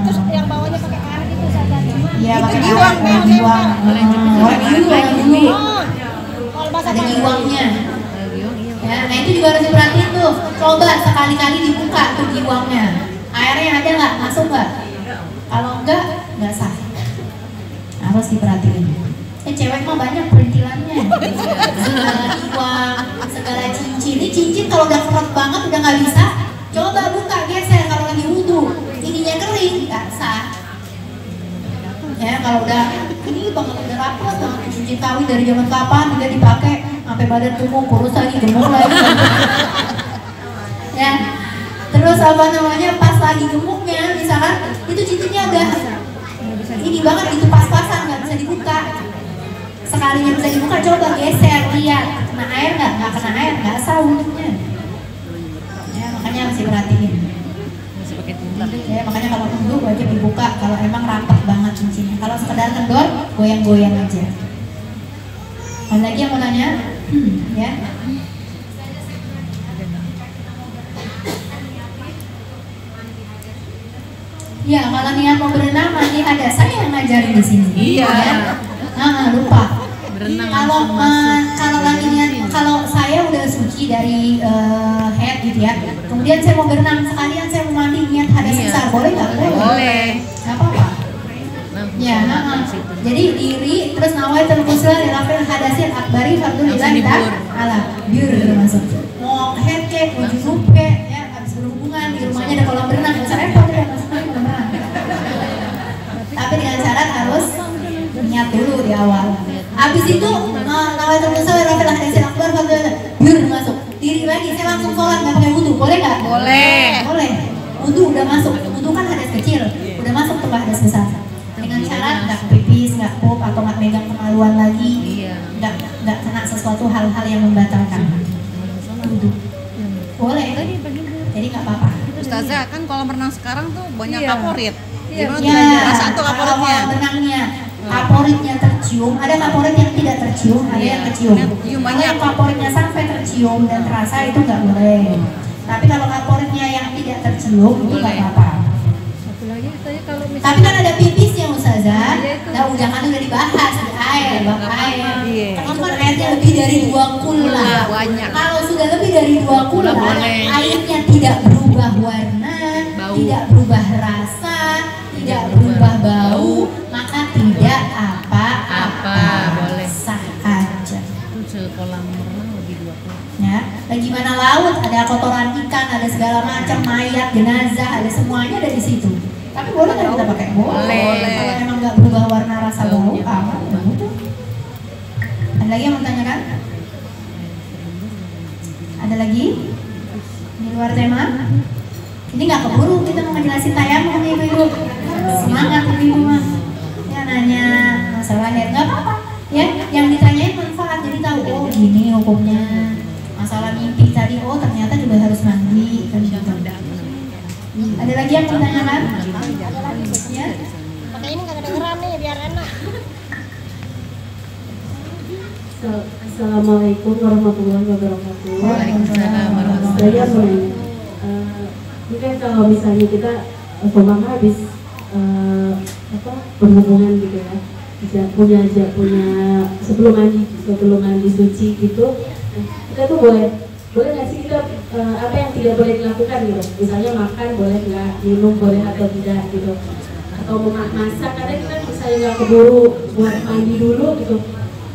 terus yang bawahnya pakai air itu saja. Iya, pakai giwang, giwang. Kalau bahasa Ada giwangnya. Ya, nah itu juga harus diperhatiin tuh. Coba sekali-kali dibuka tuh giwangnya. Airnya ada nggak? Masuk nggak? Kalau enggak, nggak sah. Harus diperhatiin. Cewek mah banyak perintilannya. Segala giwang, segala cincin. Ini cincin kalau udah kerat banget udah nggak bisa. Coba buka, geser kalau lagi wudhu. Ininya kering, nggak sah. Ya kalau udah ini banget udah rapat banget cincin kawin dari zaman kapan udah dipakai sampai badan tumbuh kurus lagi gemuk lagi. Ya terus apa namanya pas lagi gemuknya misalkan itu cincinnya udah ini banget itu pas-pasan nggak bisa dibuka. Sekalinya bisa dibuka coba geser lihat kena air nggak kena air nggak sah wudhunya. Ya makanya harus diperhatiin. Ya makanya kalau wudhu wajib dibuka kalau emang rapat banget cincinnya. Kalau sekedar kendor goyang-goyang aja. Ada lagi yang mau nanya? Ya. Ya kalau niat mau berenang mandi ada saya yang ngajarin di sini. Iya. Ya. Lupa. Berenang Kalau langsung masuk. kalau lagi niat kalau saya udah suci dari head gitu ya. Kemudian saya mau berenang sekalian saya mau mandi niat hadas Iya. besar boleh nggak? Boleh. Nggak apa-apa. Ya, jadi diri terus nawaitul ghusla li rafil hadasil akbari fardhulillahi ta'ala. Biur masuk. Mau head ke, mau junub ke, ya habis berhubungan di rumahnya ada kolam berenang, nggak usah repot ya masuk kolam berenang. Tapi dengan syarat harus niat dulu di awal. Habis itu nawaitul ghusla li rafil hadasil akbar fardhulillahi biur masuk. Diri lagi saya langsung sholat nggak pakai wudu, boleh nggak? Boleh. Boleh. Wudu udah masuk. Wudu kan hadas kecil, udah masuk tuh hadas besar. Dengan syarat nggak pipis, nggak pup atau nggak megang kemaluan lagi, nggak kena sesuatu hal-hal yang membatalkan wudhu. Boleh, jadi nggak apa-apa. Ustazah kan kolam renang sekarang tuh banyak Iya. kaporit. Gimana Ya, tuh rasa tuh kaporitnya? kalau benangnya kaporitnya tercium, ada kaporit yang tidak tercium, ada yang tercium. Cium Kalau banyak. yang kaporitnya sampai tercium dan terasa itu nggak boleh. Tapi kalau kaporitnya yang tidak tercium itu nggak apa-apa. Satu lagi saya kalau misalnya Tapi kan ada pipisnya Ustazah. Iya, itu. Nah, jangan udah dibahas di air, bab air. Iya. Itu kan airnya lebih dari 2 kula. Banyak. Kalau sudah lebih dari 2 kula, boleh. airnya tidak berubah warna, Bau. tidak berubah rasa, tidak berubah bau, maka tidak apa-apa. Boleh. Sah aja. Itu sekolah renang lebih 20. Ya, bagaimana laut ada kotoran ikan, ada segala macam mayat, jenazah, ada semuanya ada di situ. Tapi boleh nggak kita pakai? Boleh. Kalau emang nggak berubah warna rasa bau, aman. Ya udah. Ada lagi yang mau tanyakan? Ada lagi? Di luar tema? Ini nggak keburu kita mau ngejelasin tayamum nih ibu-ibu. Semangat ibu-ibu mah. Ya nanya masalah head nggak apa-apa. Ya, yang ditanyain manfaat jadi tahu oh gini hukumnya. Masalah mimpi tadi oh ternyata juga harus mandi kan gitu. Ada lagi yang ditanyakan? Ya. pakai ini nggak kedengeran nih biar enak. Assalamualaikum warahmatullahi wabarakatuh. Waalaikumsalam warahmatullahi Saya mau nanya, ini kan kalau misalnya kita umpama habis berhubungan gitu ya, punya sebelum mandi suci gitu, kita tuh boleh nggak sih kita apa yang tidak boleh dilakukan gitu? Misalnya makan boleh nggak, minum boleh atau tidak gitu? Atau masak, kadang kita misalnya nggak keburu buat mandi dulu gitu.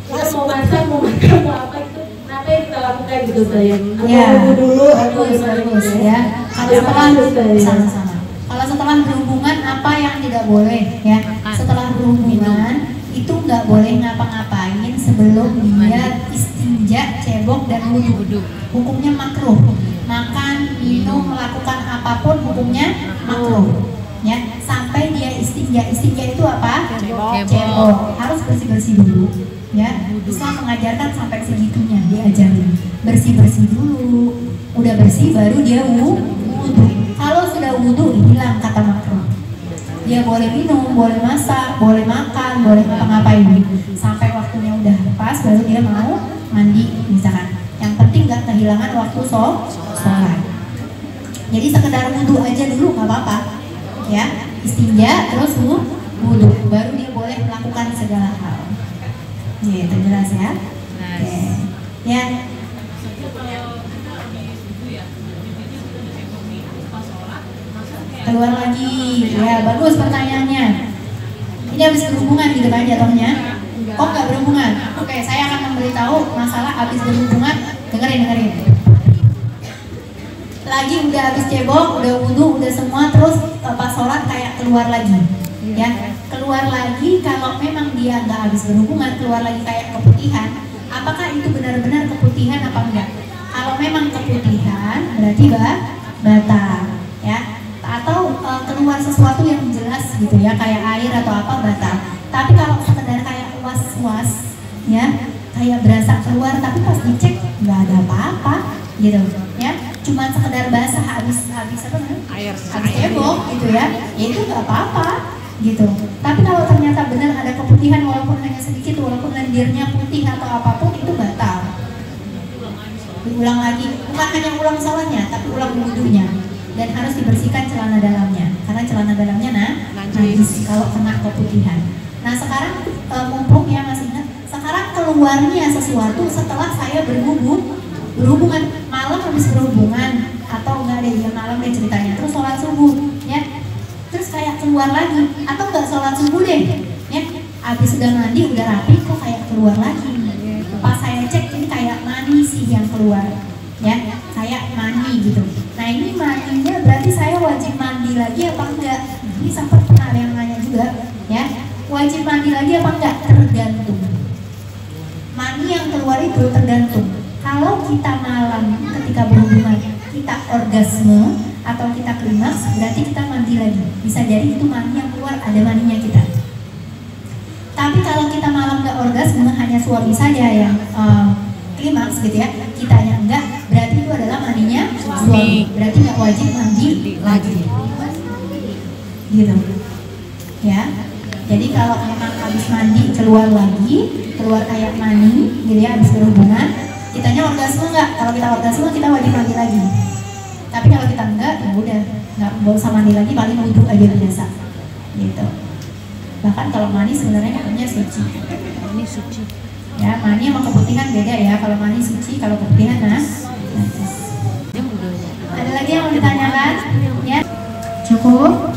Kita mau masak, mau makan, mau apa gitu, apa yang kita lakukan gitu saya? Atau Ya, nunggu dulu atau bagus, gimana bagus gitu ya. Kalau Terima kasih, setelah Ustazah. sama-sama. Kalau setelah berhubungan apa yang tidak boleh ya? Setelah berhubungan itu nggak boleh ngapa-ngapain sebelum dia istinja, cebok dan wudhu. Hukumnya makruh. Makan, minum, melakukan apapun hukumnya makruh. Ya, sampai dia istinja. Istinja itu apa? Cebok. Harus bersih-bersih dulu. Ya, Islam mengajarkan sampai segitunya, diajarin bersih-bersih dulu. Udah bersih baru dia wudhu. Kalau sudah wudhu hilang kata makruh. Dia boleh minum, boleh masak, boleh makan, boleh ngapa-ngapain. Sampai waktunya udah pas baru dia mau mandi misalkan. Yang penting nggak kehilangan waktu sholat. Jadi sekedar wudhu aja dulu nggak apa-apa. Ya, istinja terus wudhu, baru dia boleh melakukan segala hal. Gitu, jelas ya. Oke. Ya. Keluar lagi, ya bagus pertanyaannya. Ini habis berhubungan gitu kan jatuhnya? Kok nggak berhubungan? Oke, saya akan memberitahu masalah habis berhubungan. Dengerin. Lagi udah habis cebok, udah wudhu, udah semua, terus pas sholat kayak keluar lagi. Ya, keluar lagi kalau memang dia nggak habis berhubungan, keluar lagi kayak keputihan. Apakah itu benar-benar keputihan apa enggak? Kalau memang keputihan berarti batal, ya. Atau keluar sesuatu yang jelas gitu ya, kayak air atau apa batal. Tapi kalau sekedar kayak was-was, ya, kayak berasa keluar tapi pas dicek nggak ada apa-apa, gitu, ya. Cuma sekedar basah habis apa namanya? Habis cebok gitu ya itu nggak apa-apa. Gitu. Tapi kalau ternyata benar ada keputihan walaupun hanya sedikit, walaupun lendirnya putih atau apapun, itu batal. Diulang lagi, bukan hanya ulang sholatnya, tapi ulang wudhunya, dan harus dibersihkan celana dalamnya, karena celana dalamnya najis kalau kena keputihan. Nah sekarang mumpung ya masih ingat, sekarang keluarnya sesuatu setelah saya berhubungan malam habis berhubungan atau enggak deh ya malam deh ceritanya, terus sholat subuh, ya. Terus kayak keluar lagi, atau nggak sholat subuh deh, ya, habis udah mandi udah rapi kok kayak keluar lagi. Pas saya cek ini kayak mani sih yang keluar, ya, kayak mani gitu. Nah ini maninya berarti saya wajib mandi lagi apa enggak? Ini sempat pernah ada yang nanya juga, ya, wajib mandi lagi apa enggak? Tergantung. Mani yang keluar itu tergantung. Kalau kita malam ketika berhubungan kita orgasme atau kita klimaks, berarti kita mandi lagi. Bisa jadi itu mani yang keluar, ada maninya kita. Tapi kalau kita malam nggak orgasme, hanya suami saja yang klimaks gitu ya, kitanya enggak, berarti itu adalah maninya suami. Berarti nggak wajib mandi lagi. Gitu. Ya. Jadi kalau memang habis mandi keluar lagi, keluar kayak mani gitu ya, habis berhubungan, kitanya orgasme nggak? Kalau kita orgasme kita wajib mandi lagi. Tapi kalau kita enggak, ya udah nggak usah mandi lagi, paling wudhu aja biasa, gitu. Bahkan kalau mani sebenarnya hukumnya suci. Mani suci. Ya, mani sama keputihan beda ya. Kalau mani suci, kalau keputihan najis. Ada lagi yang mau ditanyakan? Ya, cukup.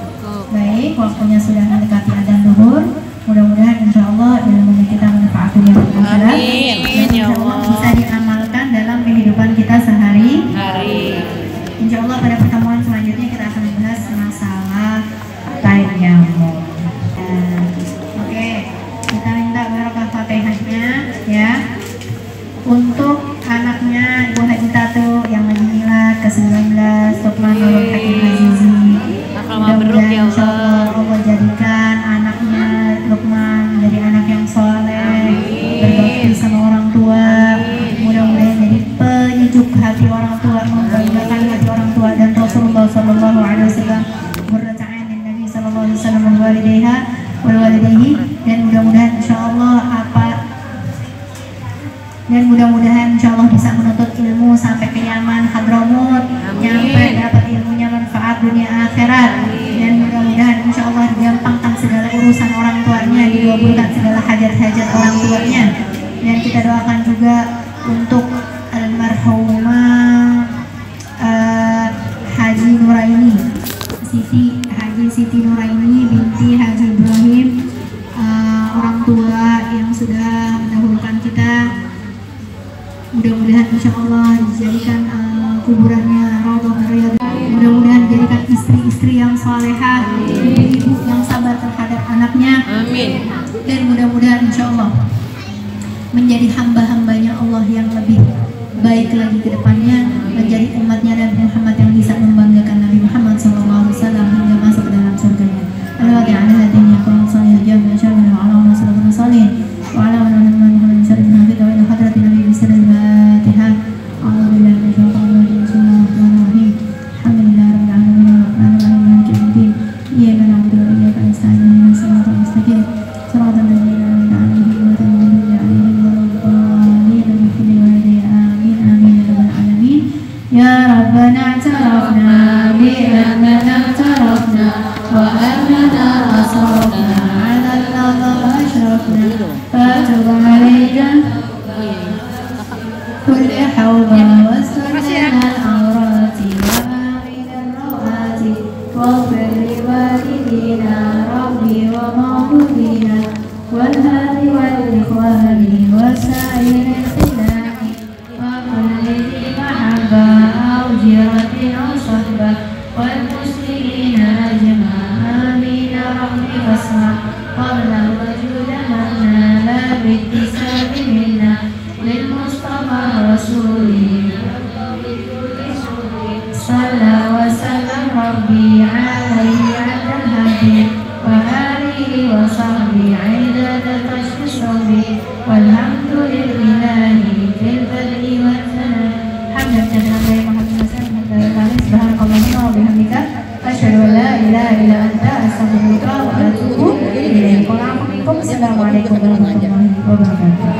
Baik, waktunya sudah mendekati adzan zuhur. Mudah-mudahan insya Allah ilmu kita manfaat dunia dan akhirat. Amin ya Allah. Bisa diamalkan dalam kehidupan kita sehari-hari. Insya Allah pada pertemuan selanjutnya kita akan membahas masalah tayammum. Oke, kita minta barokah Fatihahnya ya untuk anaknya Ibu Haji Tatu yang lagi milad ke-19, Lukman Nurul Hakim Azizi. Mudah-mudahan insya Allah jadikan anaknya Lukman jadi anak yang soleh, berbakti sama orang tua. Mudah-mudahan jadi penyejuk hati orang tua, membanggakan hati orang tua, dan Rasulullah Sallallahu Alaihi Wasallam berdacaan dan Nabi Sallallahu Alaihi Wasallam walwalidayhi. Dan mudah-mudahan insya Allah mudah-mudahan insya Allah bisa menuntut ilmu sampai ke Yaman, Hadramut, nyampe dapat ilmunya manfaat dunia akhirat. Dan mudah-mudahan insya Allah digampangkan segala urusan orang tuanya, dikabulkan segala hajat-hajat orang tuanya. Dan kita doakan juga untuk almarhumah Haji Nuraini, Siti Nuraini binti Haji Ibrahim, orang tua yang sudah mendahulukan kita. Mudah-mudahan insya Allah dijadikan kuburannya Raudhah min Riyadhil. Mudah-mudahan dijadikan istri-istri yang salehah, ibu yang sabar terhadap anaknya. Amin. Dan mudah-mudahan insya Allah menjadi hamba-hambanya Allah yang lebih baik lagi ke depannya, menjadi umatnya Nabi Muhammad yang bisa membanggakan Nabi Muhammad SAW hingga masuk ke dalam surganya. Al-Fatihah. والهاد والإخوان وسائر الخلاق وكل ذي محبة أو جيرة أو صحبة والمسلمين أجمع آمين ربي فاسمع قبل الوجود منا لا باكتساب منا للمصطفى رسوله صلى وسلم ربي عليه عبد الهدي وآله وصحبه عدد تشخيص ربي والحمد لله في البدء والثناء حمدا كثيرا محمد سبحانك اللهم وبحمدك أشهد أن لا إله إلا أنت أستغفرك وأتوب إليك. Assalamualaikum warahmatullahi wabarakatuh.